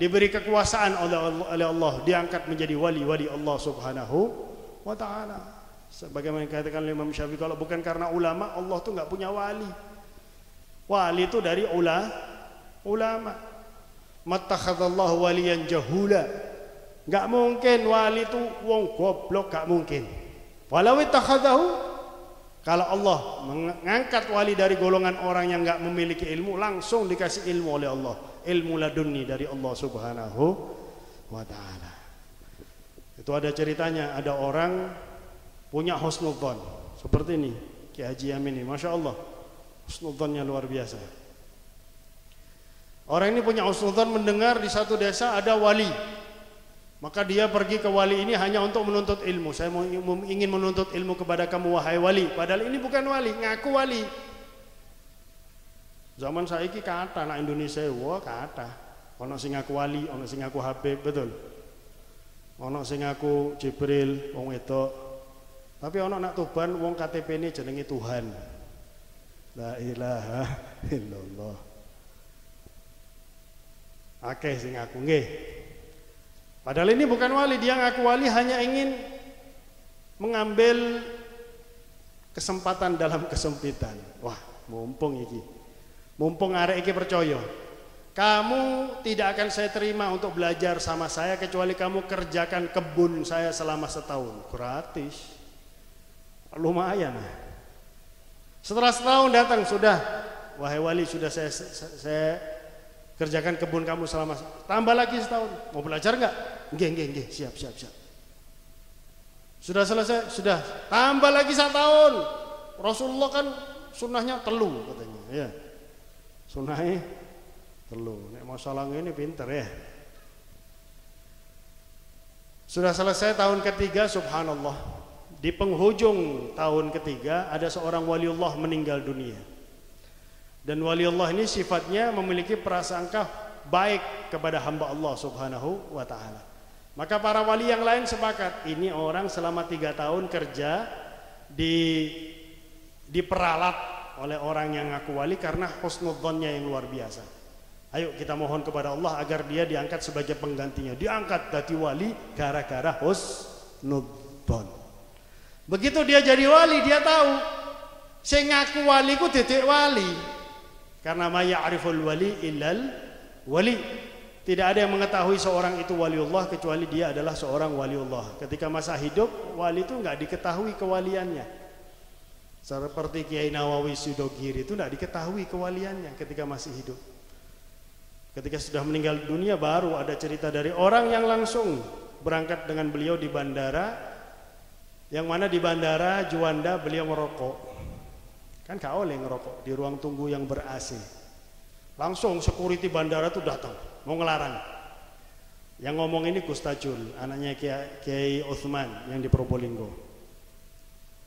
diberi kekuasaan oleh Allah, diangkat menjadi wali-wali Allah Subhanahu wa taala. Sebagaimana dikatakan Imam Syafi'i, kalau bukan karena ulama, Allah tuh enggak punya wali. Wali itu dari ulama. Mattakhadallahu waliyan jahula. Enggak mungkin wali itu wong goblok, enggak mungkin. Walau ittakhadahu, kalau Allah mengangkat wali dari golongan orang yang enggak memiliki ilmu, langsung dikasih ilmu oleh Allah. Ilmu ladunni dari Allah Subhanahu wa taala. Itu ada ceritanya, ada orang punya husnudzon seperti ini, Ki Haji Amin ini, Masya Allah, husnudzonnya luar biasa. Orang ini punya husnudzon mendengar di satu desa ada wali, maka dia pergi ke wali ini hanya untuk menuntut ilmu. Saya ingin menuntut ilmu kepada kamu wahai wali, padahal ini bukan wali, ngaku wali. Zaman saiki kata anak Indonesia, wah kata ono sing ngaku wali, ono sing ngaku Habib, betul, ono sing ngaku Jibril wong wedok. Tapi ono nak Tuban wong KTP ini jenenge Tuhan. La ilaha illallah. Akeh sing ngaku nggih. Padahal ini bukan wali, dia ngaku wali hanya ingin mengambil kesempatan dalam kesempitan. Wah, mumpung iki. Mumpung arek iki percaya. Kamu tidak akan saya terima untuk belajar sama saya kecuali kamu kerjakan kebun saya selama setahun. Gratis. Lumayan. Setelah setahun datang, sudah, wahai wali, sudah saya kerjakan kebun kamu selama, tambah lagi setahun. Mau belajar enggak? Nggih, siap. Sudah selesai, sudah, tambah lagi 1 tahun. Rasulullah kan sunnahnya telu katanya, ya. Sunnahnya telu. Nek masalah ini pinter ya. Sudah selesai tahun ketiga, subhanallah. Di penghujung tahun ketiga ada seorang waliullah meninggal dunia. Dan waliullah ini sifatnya memiliki prasangka baik kepada hamba Allah Subhanahu wa taala. Maka para wali yang lain sepakat, ini orang selama 3 tahun kerja diperalat oleh orang yang ngaku wali karena husnudzonnya yang luar biasa. Ayo kita mohon kepada Allah agar dia diangkat sebagai penggantinya. Diangkat jadi wali gara-gara husnudzon. Begitu dia jadi wali, dia tahu sing ngaku wali ku titik wali. Karena ma ya'riful wali illal wali. Tidak ada yang mengetahui seorang itu waliullah kecuali dia adalah seorang waliullah. Ketika masa hidup, wali itu enggak diketahui kewaliannya. Seperti Kiai Nawawi Sudogiri itu enggak diketahui kewaliannya ketika masih hidup. Ketika sudah meninggal dunia baru ada cerita dari orang yang langsung berangkat dengan beliau di bandara. Yang mana di bandara Juanda beliau merokok. Kan gak boleh ngerokok di ruang tunggu yang ber-AC. Langsung security bandara tuh datang, mau ngelarang. Yang ngomong ini Gus Tajul, anaknya Kiai Utsman yang di Probolinggo.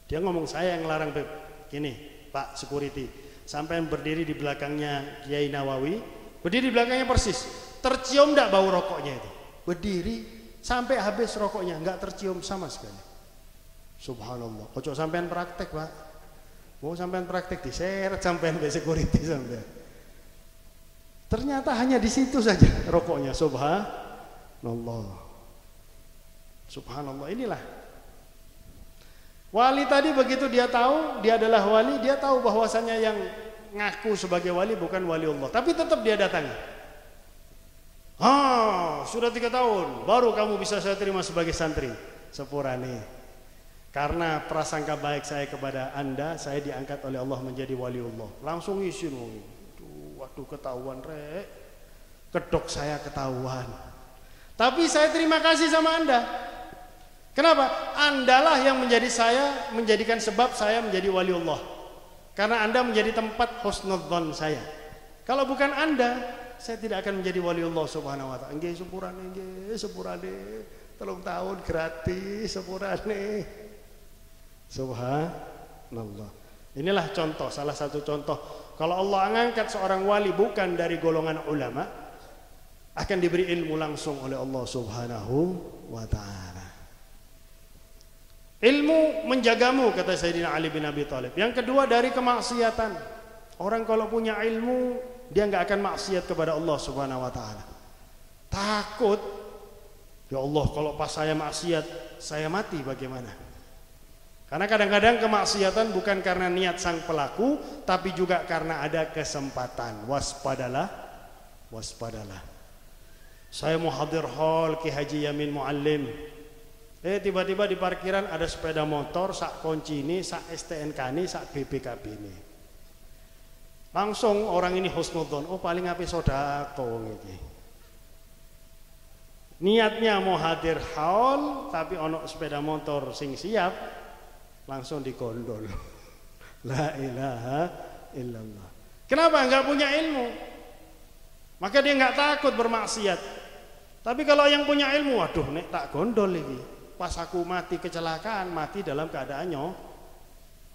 Dia ngomong, saya yang ngelarang, Beb. Gini, Pak security, sampai berdiri di belakangnya Kiai Nawawi, berdiri di belakangnya persis. Tercium enggak bau rokoknya itu? Berdiri sampai habis rokoknya, enggak tercium sama sekali. Subhanallah. Ojo sampean praktek, Pak. Mau sampean praktek diseret sampean be security sampean. Ternyata hanya di situ saja rokoknya. Subhanallah. Subhanallah, inilah. Wali tadi begitu dia tahu dia adalah wali, dia tahu bahwasanya yang ngaku sebagai wali bukan wali Allah, tapi tetap dia datangi. Sudah 3 tahun baru kamu bisa saya terima sebagai santri. Sepurane. Karena prasangka baik saya kepada Anda, saya diangkat oleh Allah menjadi waliullah. Langsung izin, waduh ketahuan rek, kedok saya ketahuan. Tapi saya terima kasih sama Anda. Kenapa? Andalah yang menjadikan sebab saya menjadi waliullah. Karena Anda menjadi tempat husnudzon saya. Kalau bukan Anda, saya tidak akan menjadi waliullah Subhanahu wa taala. Nggih sepurane. 3 tahun gratis sepurane. Subhanallah. Inilah contoh, salah satu contoh. Kalau Allah mengangkat seorang wali bukan dari golongan ulama, akan diberi ilmu langsung oleh Allah Subhanahu wa taala. Ilmu menjagamu, kata Sayyidina Ali bin Abi Thalib. Yang kedua dari kemaksiatan. Orang kalau punya ilmu dia nggak akan maksiat kepada Allah Subhanahu wa taala. Takut, ya Allah kalau pas saya maksiat, saya mati bagaimana? Karena kadang-kadang kemaksiatan bukan karena niat sang pelaku, tapi juga karena ada kesempatan. Waspadalah, waspadalah. Saya mau hadir hall Ki Haji Yamin Muallim. Tiba-tiba di parkiran ada sepeda motor, sak kunci ini, sak STNK ini, sak BPKB ini. Langsung orang ini husnudzon, oh paling api sodako ini. Niatnya mau hadir haul, tapi ono sepeda motor sing siap, langsung digondol. La ilaha illallah. Kenapa? Enggak punya ilmu. Maka dia enggak takut bermaksiat. Tapi kalau yang punya ilmu, waduh nek tak gondol lagi. Pas aku mati kecelakaan, mati dalam keadaan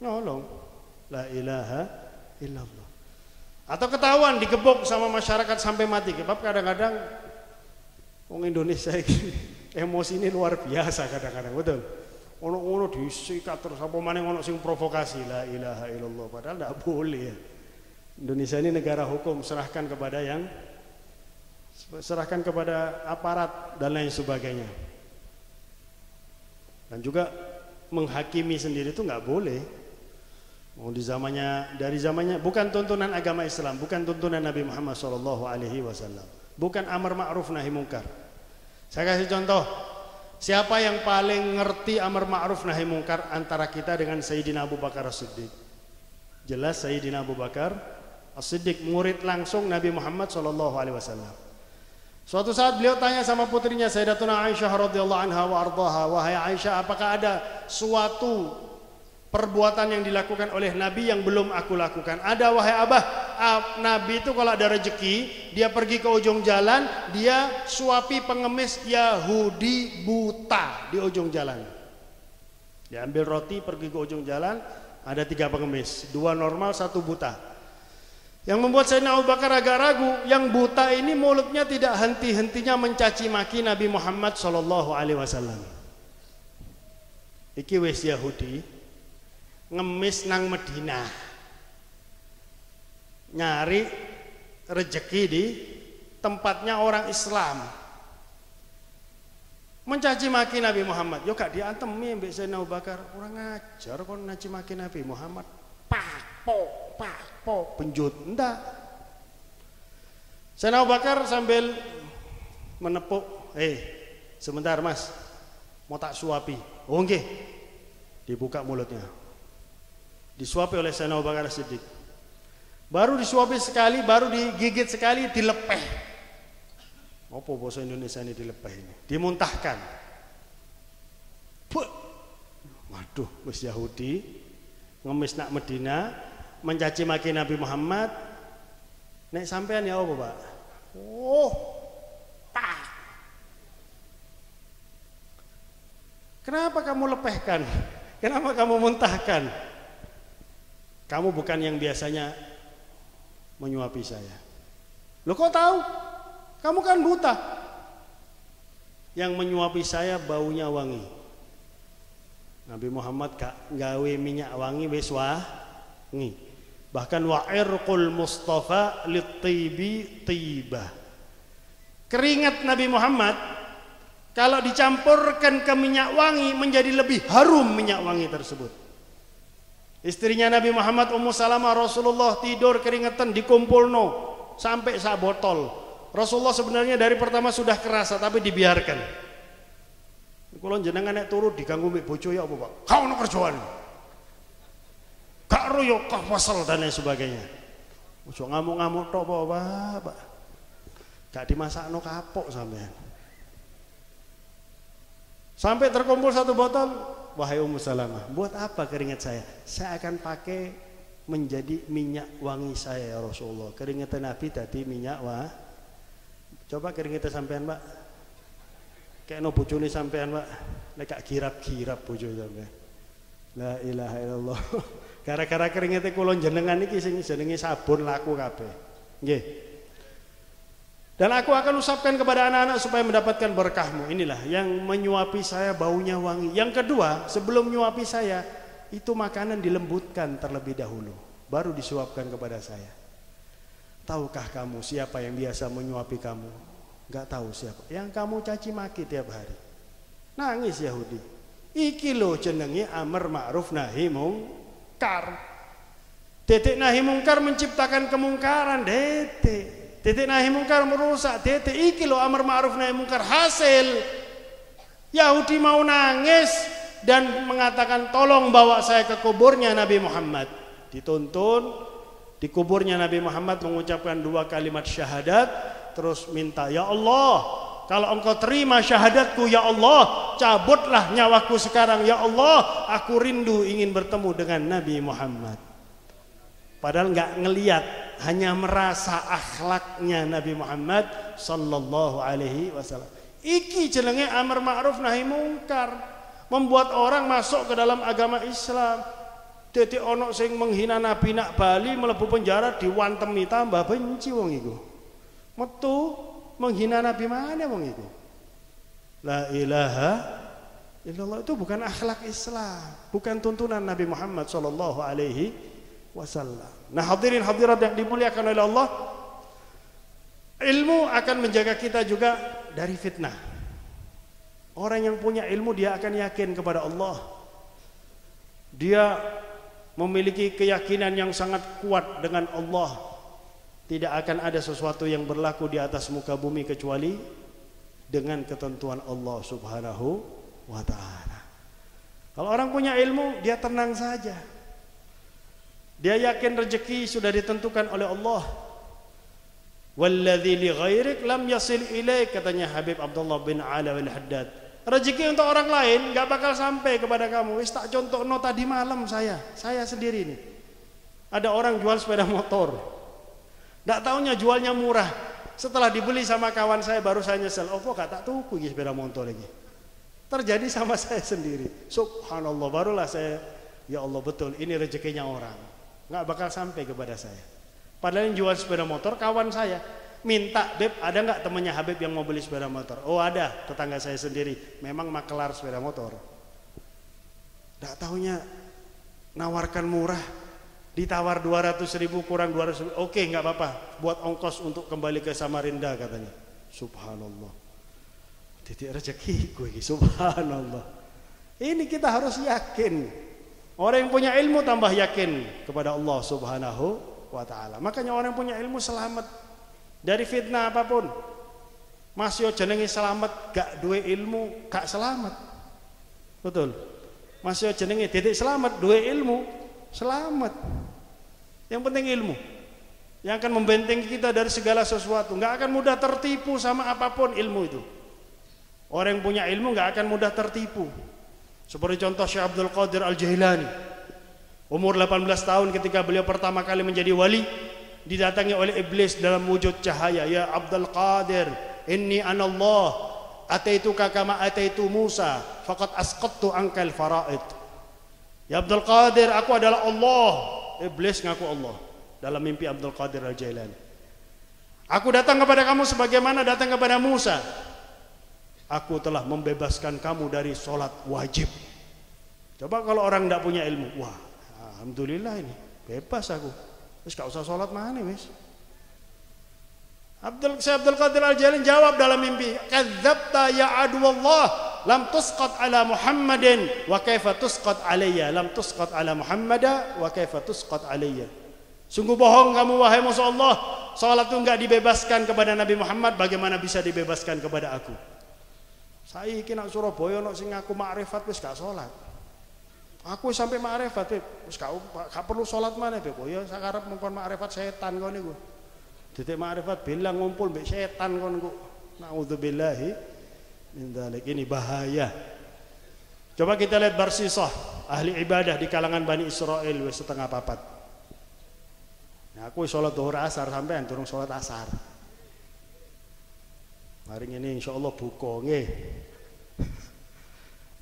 nyolong. La ilaha illallah. Atau ketahuan digebok sama masyarakat sampai mati. Sebab kadang-kadang orang Indonesia ini emosi ini luar biasa kadang-kadang, betul. Ono-ono disikat terus apa maneh ono sing provokasi. La ilaha illallah, padahal tidak boleh ya. Indonesia ini negara hukum, serahkan kepada aparat dan lain sebagainya. Dan juga menghakimi sendiri itu nggak boleh. Mau dari zamannya bukan tuntunan agama Islam, bukan tuntunan Nabi Muhammad SAW, bukan amar ma'ruf nahi mungkar. Saya kasih contoh. Siapa yang paling ngerti amar ma'ruf nahi mungkar antara kita dengan Sayyidina Abu Bakar As-Siddiq? Jelas Sayyidina Abu Bakar As-Siddiq, murid langsung Nabi Muhammad SAW. Suatu saat beliau tanya sama putrinya Sayyidatuna Aisyah radhiyallahu anha wa ardhaha, wahai Aisyah, apakah ada suatu perbuatan yang dilakukan oleh Nabi yang belum aku lakukan? Ada wahai Abah. Nabi itu kalau ada rezeki, dia pergi ke ujung jalan, dia suapi pengemis Yahudi buta di ujung jalan. Dia ambil roti, pergi ke ujung jalan, ada 3 pengemis, 2 normal, 1 buta. Yang membuat Sayyidina Abu Bakar agak ragu, yang buta ini mulutnya tidak henti-hentinya mencaci maki Nabi Muhammad SAW. Iki wis Yahudi ngemis nang Medina, nyari rezeki di tempatnya orang Islam, mencaci maki Nabi Muhammad. Yo gak diantemi mbek Sayyidina Abu Bakar, kurang ajar kon ncaci maki Nabi Muhammad. Pakpo penjut ndak. Sayyidina Abu Bakar sambil menepuk, sebentar Mas, mau tak suapi. Oh nggih. Dibuka mulutnya, disuapi oleh Sayyidina Abu Bakar Siddiq. Baru disuapi sekali, baru digigit sekali, dilepeh. Apa bahasa Indonesia ini dilepeh ini? Dimuntahkan. Waduh, wis Yahudi ngemis nak Medina, mencaci maki Nabi Muhammad. Nek sampean ya apa, Pak? Kenapa kamu lepehkan? Kenapa kamu muntahkan? Kamu bukan yang biasanya menyuapi saya. Loh kok tahu? Kamu kan buta. Yang menyuapi saya baunya wangi. Nabi Muhammad gak gawe minyak wangi wis wangi. Bahkan wa irqul Mustafa lit-tibi tiba. Keringat Nabi Muhammad kalau dicampurkan ke minyak wangi menjadi lebih harum minyak wangi tersebut. Istrinya Nabi Muhammad Ummu Salamah, Rasulullah tidur keringetan dikumpulno sampai sak botol. Rasulullah sebenarnya dari pertama sudah kerasa tapi dibiarkan. Kalau jenengan nek turu diganggu mbek bojo ya apa, Pak? Kau ono kerjaan. Gak ro yo kesel dan lain sebagainya. Ojo ngamuk-ngamuk tok Pak. Gak dimasakno kapok sampean. Sampai terkumpul 1 botol. Wahai Ummu Salamah, buat apa keringat saya? Saya akan pakai menjadi minyak wangi saya ya Rasulullah. Keringat Nabi tadi minyak Coba keringat sampean, Pak. Kayak no bojone sampean, Pak. Nek gak girap-girap bojo sampean. La ilaha illallah. Gara-gara keringat kula jenengan iki sing jenenge sabun laku kabeh. Nggih. Dan aku akan usapkan kepada anak-anak supaya mendapatkan berkahmu. Inilah yang menyuapi saya baunya wangi. Yang kedua, sebelum menyuapi saya, itu makanan dilembutkan terlebih dahulu, baru disuapkan kepada saya. Tahukah kamu siapa yang biasa menyuapi kamu? Enggak tahu siapa. Yang kamu caci maki tiap hari. Nangis Yahudi. Iki lo jenenge amar ma'ruf nahi mungkar. Titik nahi mungkar menciptakan kemungkaran, detik. Titik nahi mungkar merusak, detik. Iki lo amar ma'ruf nahi mungkar hasil. Yahudi mau nangis dan mengatakan tolong bawa saya ke kuburnya Nabi Muhammad. Dituntun di kuburnya Nabi Muhammad mengucapkan 2 kalimat syahadat, terus minta, ya Allah, kalau engkau terima syahadatku, ya Allah, cabutlah nyawaku sekarang, ya Allah, aku rindu ingin bertemu dengan Nabi Muhammad. Padahal nggak ngelihat, hanya merasa akhlaknya Nabi Muhammad sallallahu alaihi wasallam. Iki jenenge amar ma'ruf nahi mungkar, membuat orang masuk ke dalam agama Islam. Dadi ono sing menghina Nabi nak bali mlebu penjara diwantemi tambah benci wong iku. Metu menghina Nabi mana wong iku? La ilaha illallah, itu bukan akhlak Islam, bukan tuntunan Nabi Muhammad sallallahu alaihi wasallam. Nah, hadirin hadirat yang dimuliakan oleh Allah, ilmu akan menjaga kita juga dari fitnah. Orang yang punya ilmu dia akan yakin kepada Allah. Dia memiliki keyakinan yang sangat kuat dengan Allah. Tidak akan ada sesuatu yang berlaku di atas muka bumi kecuali dengan ketentuan Allah Subhanahu wa ta'ala. Kalau orang punya ilmu, dia tenang saja. Dia yakin rezeki sudah ditentukan oleh Allah. Walladzi li ghairik lam yasil ilaik, katanya Habib Abdullah bin Ala al-Haddad. Rezeki untuk orang lain gak bakal sampai kepada kamu. Wis tak contohno tadi malam saya sendiri nih. Ada orang jual sepeda motor. Nggak taunya jualnya murah. Setelah dibeli sama kawan saya baru saya nyesel. Oh kok gak tak tuku sepeda motor lagi. Terjadi sama saya sendiri. Subhanallah, barulah saya, ya Allah betul ini rezekinya orang. Nggak bakal sampai kepada saya. Padahal yang jual sepeda motor kawan saya. Minta, Beb, ada nggak temannya Habib yang mau beli sepeda motor? Oh ada, tetangga saya sendiri. Memang makelar sepeda motor. Nggak taunya nawarkan murah, ditawar 200.000 kurang 200.000. Oke, nggak apa-apa, buat ongkos untuk kembali ke Samarinda katanya. Subhanallah, titik rezeki gue, subhanallah. Ini kita harus yakin. Orang yang punya ilmu tambah yakin kepada Allah Subhanahu wa ta'ala. Makanya orang yang punya ilmu selamat dari fitnah apapun. Masih jenenge selamat gak duwe ilmu gak selamat. Betul. Masih jenenge titik selamat duwe ilmu selamat. Yang penting ilmu yang akan membentengi kita dari segala sesuatu. Gak akan mudah tertipu sama apapun ilmu itu. Orang yang punya ilmu gak akan mudah tertipu. Seperti contoh Syekh Abdul Qadir Al-Jailani. Umur 18 tahun ketika beliau pertama kali menjadi wali, didatangi oleh iblis dalam wujud cahaya. Ya Abdul Qadir, inni anallah, ataituka kama ataitu Musa, faqad asqattu ankal faraid. Ya Abdul Qadir, aku adalah Allah. Iblis ngaku Allah dalam mimpi Abdul Qadir Al-Jailani. Aku datang kepada kamu sebagaimana datang kepada Musa. Aku telah membebaskan kamu dari sholat wajib. Coba kalau orang tidak punya ilmu, wah, alhamdulillah ini bebas aku. Terus gak usah sholat mana wis. Syekh Abdul Qadir Al-Jailani jawab dalam mimpi, kadzabta ya aduwallah, lam tusqat ala Muhammadin wa kaifa tusqat alayya, lam tusqat ala Muhammada wa kaifa tusqat alayya. Sungguh bohong kamu wahai musuh Allah, salat itu enggak dibebaskan kepada Nabi Muhammad, bagaimana bisa dibebaskan kepada aku? Saiki nak Surabaya nak sing ngaku makrifat wis gak salat. Aku sampai makrifat, Beb. Wis gak perlu salat maneh, Beb. Oh ya sakarep mengkon makrifat setan kon niku. Titik makrifat bilang ngumpul mbek setan kon niku. Nauzubillahi min dzalik. Ini bahaya. Coba kita lihat Barsisah, ahli ibadah di kalangan Bani Israil wis setengah papat. Nah, aku salat zuhur asar sampean durung salat asar. Hari ini insyaallah buka nggih.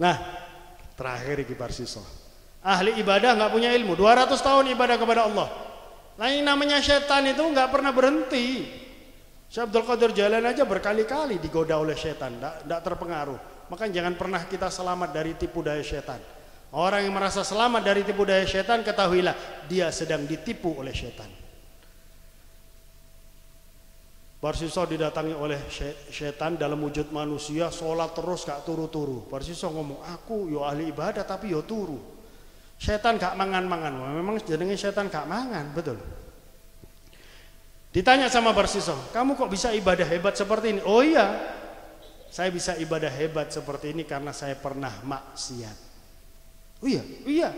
Nah, terakhir iki Barsisah. Ahli ibadah enggak punya ilmu, 200 tahun ibadah kepada Allah. Nah, yang namanya setan itu enggak pernah berhenti. Syekh Abdul Qadir Jailani aja berkali-kali digoda oleh setan, enggak terpengaruh. Maka jangan pernah kita selamat dari tipu daya setan. Orang yang merasa selamat dari tipu daya setan, ketahuilah dia sedang ditipu oleh setan. Barsiso didatangi oleh setan dalam wujud manusia, sholat terus gak turu-turu. Barsiso ngomong, aku yo ahli ibadah tapi yo turu. Setan gak mangan-mangan. Memang jenenge setan gak mangan, betul. Ditanya sama Barsiso, kamu kok bisa ibadah hebat seperti ini? Oh iya, saya bisa ibadah hebat seperti ini karena saya pernah maksiat. Oh iya.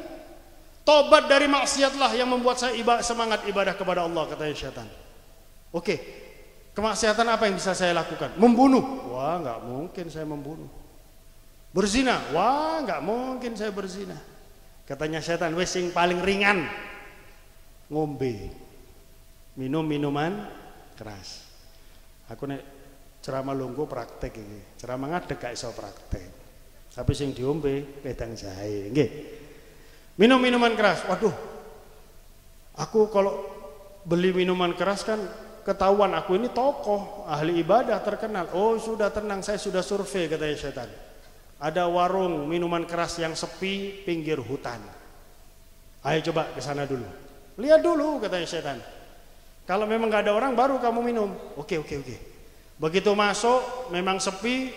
Tobat dari maksiatlah yang membuat saya semangat ibadah kepada Allah, katanya setan. Oke, kemaksiatan apa yang bisa saya lakukan? Membunuh. Wah, nggak mungkin saya membunuh. Berzina. Wah, nggak mungkin saya berzina. Katanya setan, wes sing paling ringan. Ngombe. Minum minuman keras. Aku nek ceramah lungguh praktek iki. Ceramah ngadeg gak iso praktek. Tapi sing diombe wedang jahe, nggih. Minum minuman keras. Waduh. Aku kalau beli minuman keras kan ketahuan aku ini tokoh, ahli ibadah terkenal. Oh, sudah tenang, saya sudah survei, katanya setan. Ada warung minuman keras yang sepi pinggir hutan. Ayo coba ke sana dulu. Lihat dulu, katanya setan. Kalau memang gak ada orang baru kamu minum. Oke. Begitu masuk memang sepi,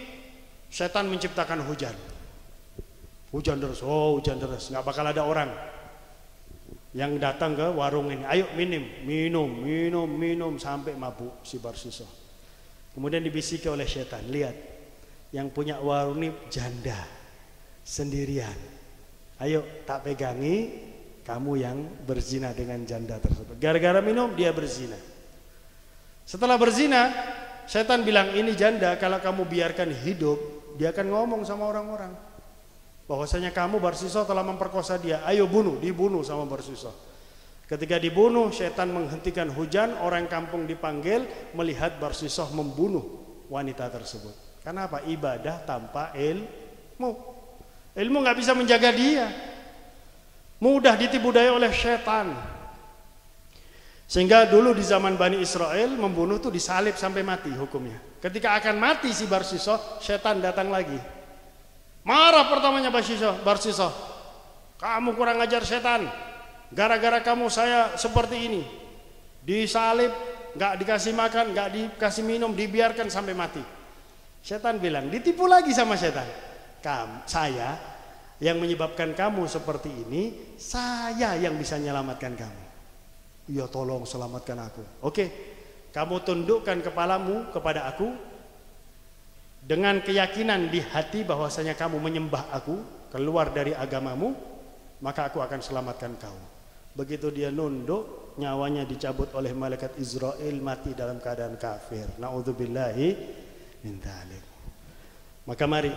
setan menciptakan hujan. Hujan deras, nggak bakal ada orang yang datang ke warung ini. Ayo minum sampai mabuk si Barsiso. Kemudian dibisiki oleh setan, lihat yang punya warung ini janda sendirian. Ayo tak pegangi, kamu yang berzina dengan janda tersebut. Gara-gara minum dia berzina. Setelah berzina, setan bilang, ini janda kalau kamu biarkan hidup, dia akan ngomong sama orang-orang bahwasanya kamu Barsiso telah memperkosa dia. Ayo dibunuh sama Barsiso. Ketika dibunuh, setan menghentikan hujan, orang kampung dipanggil melihat Barsiso membunuh wanita tersebut. Kenapa? Ibadah tanpa ilmu. Ilmu nggak bisa menjaga dia. Mudah ditipu daya oleh setan. Sehingga dulu di zaman Bani Israel membunuh tuh disalib sampai mati hukumnya. Ketika akan mati si Barsiso, setan datang lagi. Marah pertamanya Barsiso. Kamu kurang ajar setan. Gara-gara kamu saya seperti ini. Disalib, gak dikasih makan, gak dikasih minum, dibiarkan sampai mati. Setan bilang, ditipu lagi sama setan. Saya yang menyebabkan kamu seperti ini, saya yang bisa menyelamatkan kamu. Ya tolong selamatkan aku. Oke, kamu tundukkan kepalamu kepada aku dengan keyakinan di hati bahwasanya kamu menyembah aku, keluar dari agamamu, maka aku akan selamatkan kau. Begitu dia nunduk, nyawanya dicabut oleh malaikat Israel, mati dalam keadaan kafir. Na'udzubillahi min dzalik. Maka mari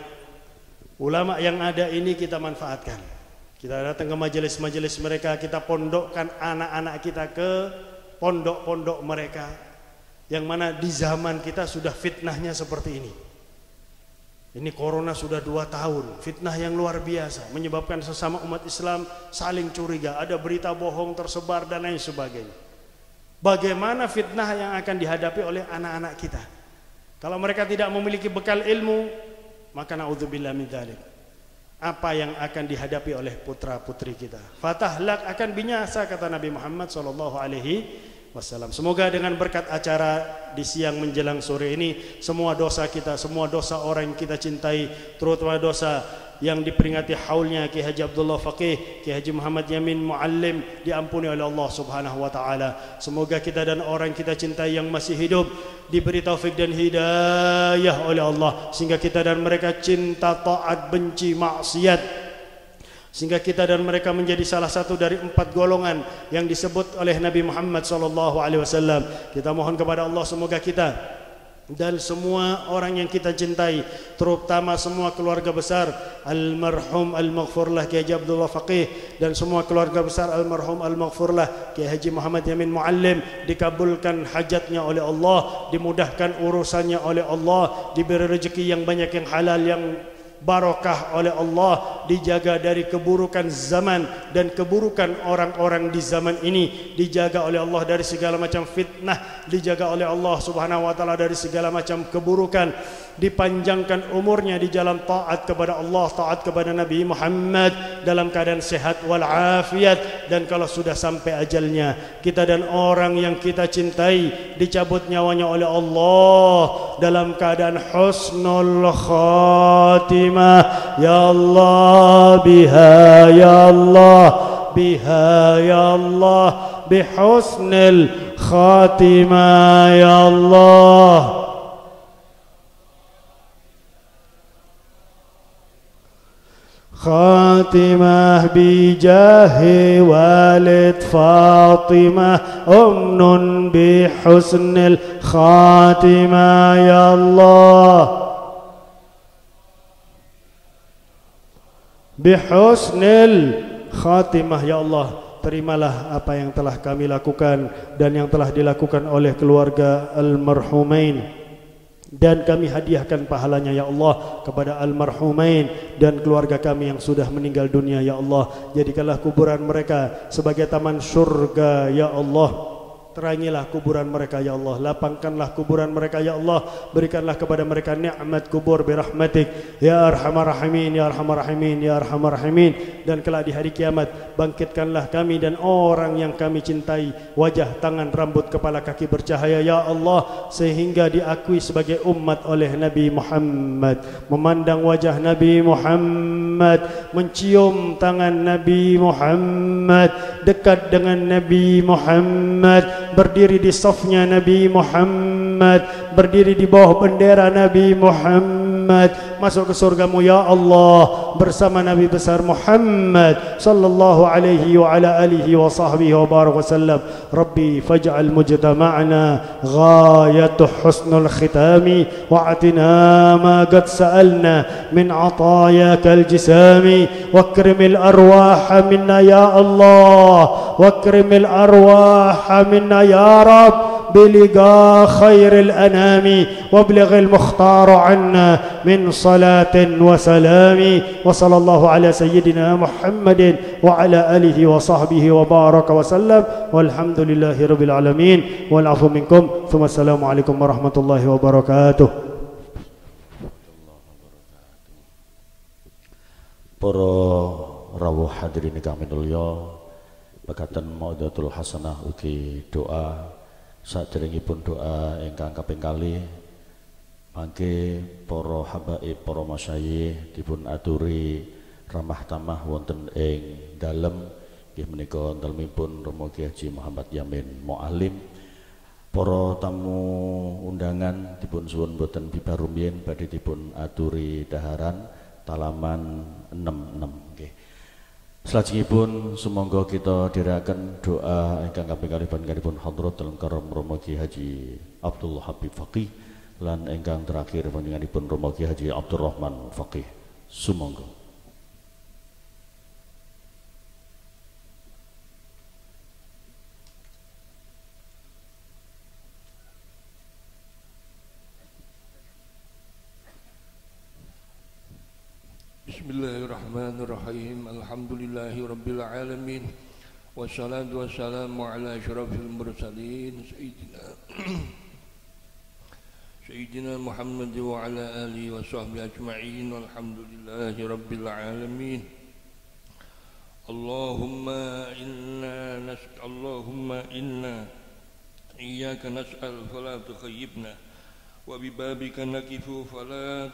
ulama yang ada ini kita manfaatkan. Kita datang ke majelis-majelis mereka, kita pondokkan anak-anak kita ke pondok-pondok mereka, yang mana di zaman kita sudah fitnahnya seperti ini. Ini corona sudah 2 tahun, fitnah yang luar biasa, menyebabkan sesama umat Islam saling curiga, ada berita bohong tersebar dan lain sebagainya. Bagaimana fitnah yang akan dihadapi oleh anak-anak kita? Kalau mereka tidak memiliki bekal ilmu, maka na'udzubillah min dzalik. Apa yang akan dihadapi oleh putra-putri kita? Fatahlak akan binasa, kata Nabi Muhammad SAW. Semoga dengan berkat acara di siang menjelang sore ini, semua dosa kita, semua dosa orang yang kita cintai, terutama dosa yang diperingati haulnya Ki Haji Abdullah Faqih, Ki Haji Muhammad Yamin Muallim, diampuni oleh Allah Subhanahu wa taala. Semoga kita dan orang kita cintai yang masih hidup diberi taufik dan hidayah oleh Allah, sehingga kita dan mereka cinta taat, benci maksiat, sehingga kita dan mereka menjadi salah satu dari 4 golongan yang disebut oleh Nabi Muhammad SAW. Kita mohon kepada Allah semoga kita dan semua orang yang kita cintai, terutama semua keluarga besar almarhum al-maghfurlah Ki Haji Abdullah Faqih dan semua keluarga besar almarhum al-maghfurlah Ki Haji Muhammad Yamin Muallim, dikabulkan hajatnya oleh Allah, dimudahkan urusannya oleh Allah, diberi rezeki yang banyak, yang halal, yang barakah oleh Allah, dijaga dari keburukan zaman dan keburukan orang-orang di zaman ini, dijaga oleh Allah dari segala macam fitnah, dijaga oleh Allah Subhanahu wa taala dari segala macam keburukan, dipanjangkan umurnya di jalan taat kepada Allah, taat kepada Nabi Muhammad dalam keadaan sehat walafiat, dan kalau sudah sampai ajalnya, kita dan orang yang kita cintai dicabut nyawanya oleh Allah dalam keadaan husnul khatimah. Ya Allah biha, ya Allah biha, ya Allah bihusnil khatimah, ya Allah. Khatimah bijahi walid Fatimah, umnun bihusnil khatimah, ya Allah bihusnil khatimah, ya Allah. Terimalah apa yang telah kami lakukan dan yang telah dilakukan oleh keluarga almarhumain, dan kami hadiahkan pahalanya ya Allah kepada almarhumain dan keluarga kami yang sudah meninggal dunia ya Allah. Jadikanlah kuburan mereka sebagai taman surga ya Allah. Terangilah kuburan mereka ya Allah, lapangkanlah kuburan mereka ya Allah, berikanlah kepada mereka nikmat kubur birahmatik ya arhamar rahimin, ya arhamar rahimin, ya arhamar rahimin. Dan kelak di hari kiamat bangkitkanlah kami dan orang yang kami cintai, wajah, tangan, rambut, kepala, kaki bercahaya ya Allah, sehingga diakui sebagai umat oleh Nabi Muhammad, memandang wajah Nabi Muhammad, mencium tangan Nabi Muhammad, dekat dengan Nabi Muhammad, berdiri di safnya Nabi Muhammad, berdiri di bawah bendera Nabi Muhammad, masuk ke surgamu ya Allah bersama Nabi besar Muhammad sallallahu alaihi wa ala alihi wa sahbihi wa barak wasallam. Rabbi faj'al mujtama'ana ghayatu husnul khitami wa atina ma qad sa'alna min atayakal jisami wakrimil arwaha minna ya Allah, wakrimil arwaha minna ya Rabb بلقاء خير الأنام وابلغ المختار عنا من صلاة وسلام وصلى الله على سيدنا محمد وعلى آله وصحبه وبارك وسلم والحمد لله رب العالمين والعفو منكم ثم السلام عليكم ورحمة الله وبركاته. Para rawuh hadirin kami mulya, bekatan maudhatul hasanah ugi doa saderengipun doa ingkang kaping kalih mangke para habaib, para masyayikh dipun aturi ramah tamah wonten ing dalem nggih menika dalemipun Romo Kiai Haji Muhammad Yamin Muallim. Para tamu undangan dipun suwun boten bibar rumiyin badhe dipun aturi daharan talaman 66 nggih. Salajengipun sumangga kita dherekaken doa ingkang kaping kalih panjenenganipun Hadratul Karam Romo Kiai Haji Abdullah Habib Faqih lan ingkang terakhir panjenenganipun Romo Kiai Haji Abdurrahman Faqih. Sumangga. Bismillahirrahmanirrahim. Alhamdulillahi rabbil alamin. Wassalatu wassalamu ala asyrafil mursalin Sayyidina Muhammad wa ala alihi wa sahbihi ajma'in. Walhamdulillahi rabbil alamin. Allahumma inna iyyaka nas'al fala tukhayyibna wa bibabika nakifu fala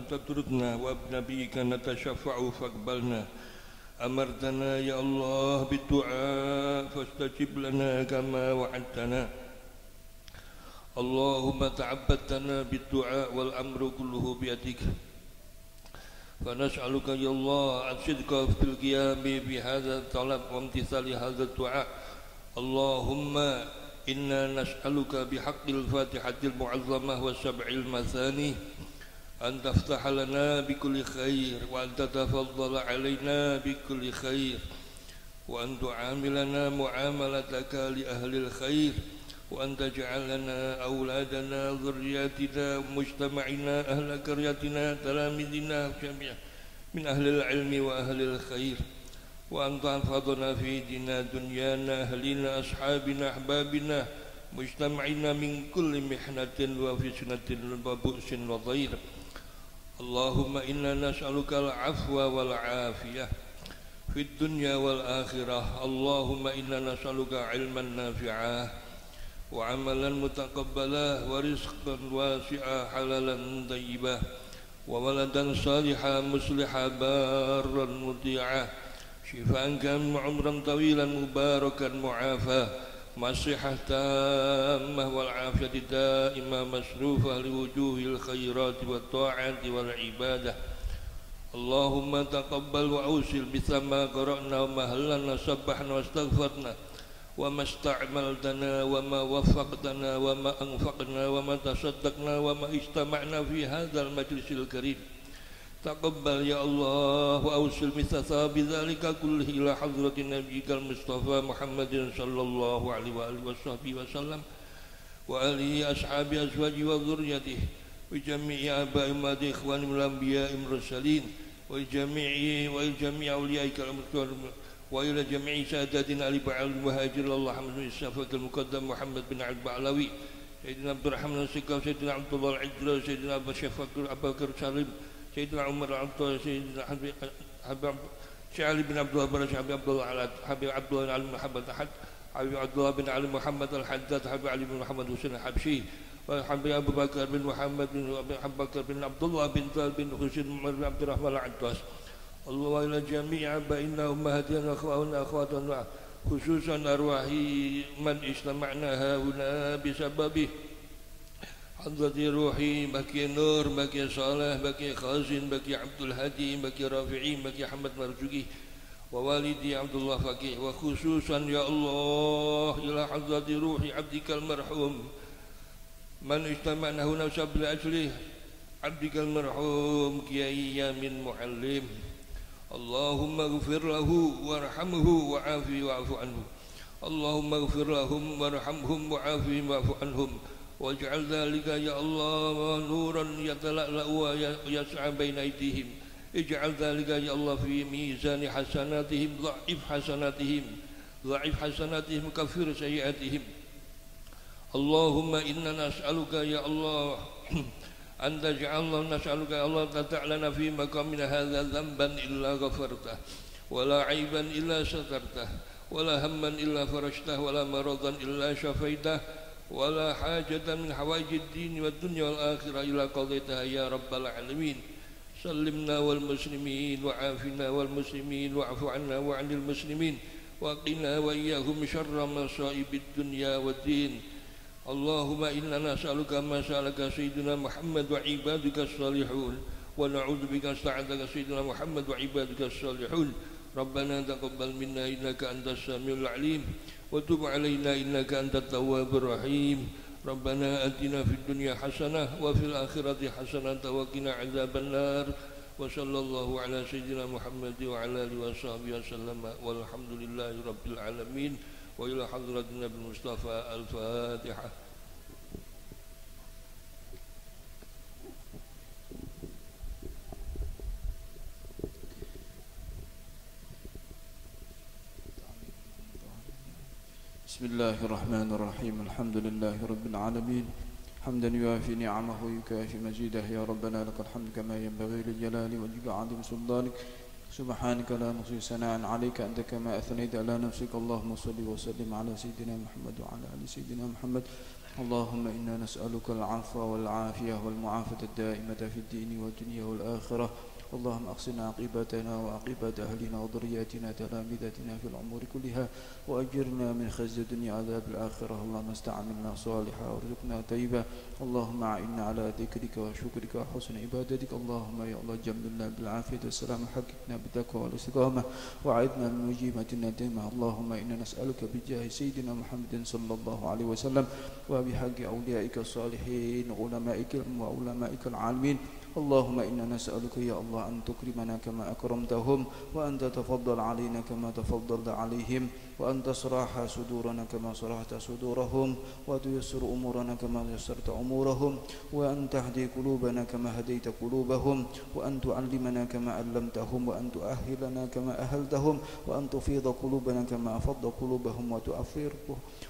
tatrudna wa binabika natashafa'u faqbalna amartana ya Allah bidu'a fastajib lana kama wa'adtana. Allahumma ta'abbadtana bidu'a wal amru kulluhu biyadik fanas'aluka ya Allah as-sidqa fil qiyami bi hadha talab wa imtithali hadha du'a. Allahumma إنا نسألك بحق الفاتحة المعظمة والسبع المثاني أن تفتح لنا بكل خير وأن تتفضل علينا بكل خير وأن تعاملنا معاملتك لأهل الخير وأن تجعل لنا أولادنا ذرياتنا مجتمعنا أهل قريتنا تلاميذنا جميعا من أهل العلم وأهل الخير، وأن تحفظنا في ديننا دنيانا أهلنا أصحابنا أحبابنا مجتمعنا من كل محنة وفتنة وبؤس وضير. اللهم إنا نسألك العفو والعافية في الدنيا والآخرة. اللهم إنا نسألك علما نافعا وعملا متقبلا ورزقا واسعا حلالا طيبا وولدا صالحا مصلحا بارا مطيعا شفاء كان عمرا طويلا مباركا معافى مع الصحة تامة والعافية دائمة مصروفة لوجوه الخيرات والطاعات والعبادة. اللهم تقبل وأوصل بما قرأنا وما هللنا سبحنا واستغفرنا وما استعملتنا وما وفقتنا وما أنفقنا وما تصدقنا وما اجتمعنا في هذا المجلس الكريم. تقبل يا الله وأوصل مثل ثواب ذلك كله إلى حضرة نبيك المصطفى محمد صلى الله عليه وآله وصحبه وسلم وآله أصحابه أزواجه وذريته وجميع آباء أمهات إخوانهم الأنبياء المرسلين وجميع أوليائك وإلى جميع ساداتنا آل بعل المهاجر الله حمد بن الشافعي المقدم محمد بن علي البعلوي سيدنا عبد الرحمن السكاف سيدنا عبد الله العجل سيدنا أبا بكر سالم سيدنا عمر العطار سيدنا شعلي بن عبد الله بن حبيب عبد الله حبيب عبد الله علي محمد أحد حبيب عبد الله بن علي محمد الحداد حبيب علي بن محمد حسين الحبشي وحبيب أبو بكر بن محمد بن أبي بكر بن عبد الله بن طال بن حسين بن عبد الرحمن العطاس. الله إلى جميع آبائنا وأمهاتنا وأخواتنا وأخواتنا خصوصا أرواح من اجتمعنا هنا بسببه حضرة روحي بكي نور بكي صالح بكي خازن بكي عبد الهادي بكي رافعي بكي حمد مرزوقي ووالدي عبد الله فقيه وخصوصا يا الله إلى حضرة روحي عبدك المرحوم من اجتمعنا هنا بسبب أجله عبدك المرحوم كياي يامين معلم. اللهم اغفر له وارحمه وعافه واعف عنه. اللهم اغفر لهم وارحمهم وعافهم واعف عنهم واجعل ذلك يا الله نورا يتلألأ ويسعى بين أيديهم. اجعل ذلك يا الله في ميزان حسناتهم ضعف حسناتهم كفر سيئاتهم. اللهم إنا نسألك يا الله أن تجعلنا نسألك يا الله تدع لنا في مقامنا هذا ذنبا إلا غفرته ولا عيبا إلا سترته ولا هما إلا فرجته ولا مرضا إلا شفيته ولا حاجة من حوائج الدين والدنيا والآخرة إلا قضيتها يا رب العالمين. سلمنا والمسلمين وعافنا والمسلمين واعف عنا وعن المسلمين وقنا وإياهم شر مصائب الدنيا والدين. اللهم إنا نسألك ما سألك سيدنا محمد وعبادك الصالحون ونعوذ بك استعاذك سيدنا محمد وعبادك الصالحون. ربنا تقبل منا إنك أنت السميع العليم وتب علينا إنك أنت التواب الرحيم. ربنا آتنا في الدنيا حسنة وفي الآخرة حسنة وقنا عذاب النار. وصلى الله على سيدنا محمد وعلى آله وصحبه وسلم والحمد لله رب العالمين. وإلى حضرة النبي المصطفى الفاتحة. بسم الله الرحمن الرحيم. الحمد لله رب العالمين حمدا يوافي نعمه ويكافي مزيده. يا ربنا لك الحمد كما ينبغي للجلال وجهك عظيم سلطانك. سبحانك لا نحصي ثناء عليك أنت كما أثنيت على نفسك. اللهم صل وسلم على سيدنا محمد وعلى آل سيدنا محمد. اللهم إنا نسألك العفو والعافية والمعافاة الدائمة في الدين والدنيا والآخرة. اللهم أحسن عاقبتنا وعاقبة أهلنا وذرياتنا تلامذتنا في الأمور كلها وأجرنا من خزي الدنيا عذاب الآخرة. اللهم استعملنا صالحا وارزقنا طيبا. اللهم أعنا على ذكرك وشكرك وحسن عبادتك. اللهم يا الله جملنا بالعافية والسلام وحققنا بالتقوى والاستقامة وعدنا من مجيبة الندامة. اللهم إنا نسألك بجاه سيدنا محمد صلى الله عليه وسلم وبحق أوليائك الصالحين علمائك العالمين اللهم إنا نسألك يا الله أن تكرمنا كما أكرمتهم وأن تتفضل علينا كما تفضلت عليهم وأن تصرح صدورنا كما صرحت صدورهم وتيسر أمورنا كما يسرت أمورهم وأن تهدي قلوبنا كما هديت قلوبهم وأن تعلمنا كما علمتهم وأن تؤهلنا كما أهلتهم وأن تفيض قلوبنا كما أفض قلوبهم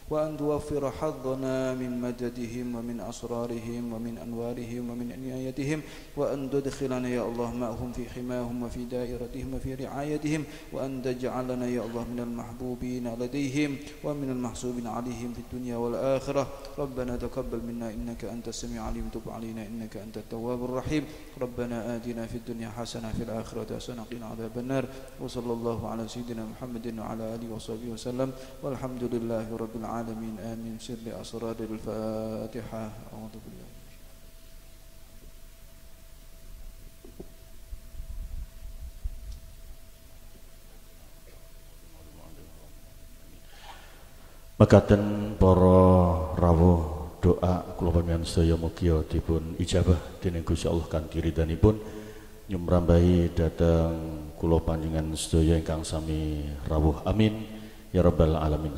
وأن توفر حظنا من مددهم ومن أسرارهم ومن أنوارهم ومن عنايتهم وأن تدخلنا يا الله معهم في حماهم وفي دائرتهم وفي رعايتهم وأن تجعلنا يا الله من المحبوبين لديهم ومن المحسوبين عليهم في الدنيا والآخرة. ربنا تقبل منا إنك أنت السميع العليم تب علينا إنك أنت التواب الرحيم. ربنا آتنا في الدنيا حسنة في الآخرة حسنة وقنا عذاب النار. وصلى الله على سيدنا محمد وعلى آله وصحبه وسلم والحمد لله رب العالمين. آمين. سر أسرار الفاتحة. أعوذ بالله. Mekaten para rawuh doa kula panjenengan sedaya mugia dipun ijabah dening Gusti Allah kanthi ridhanipun nyumrambahi dhateng kula panjenengan sedaya ingkang sami rawuh. Amin ya rabbal alamin.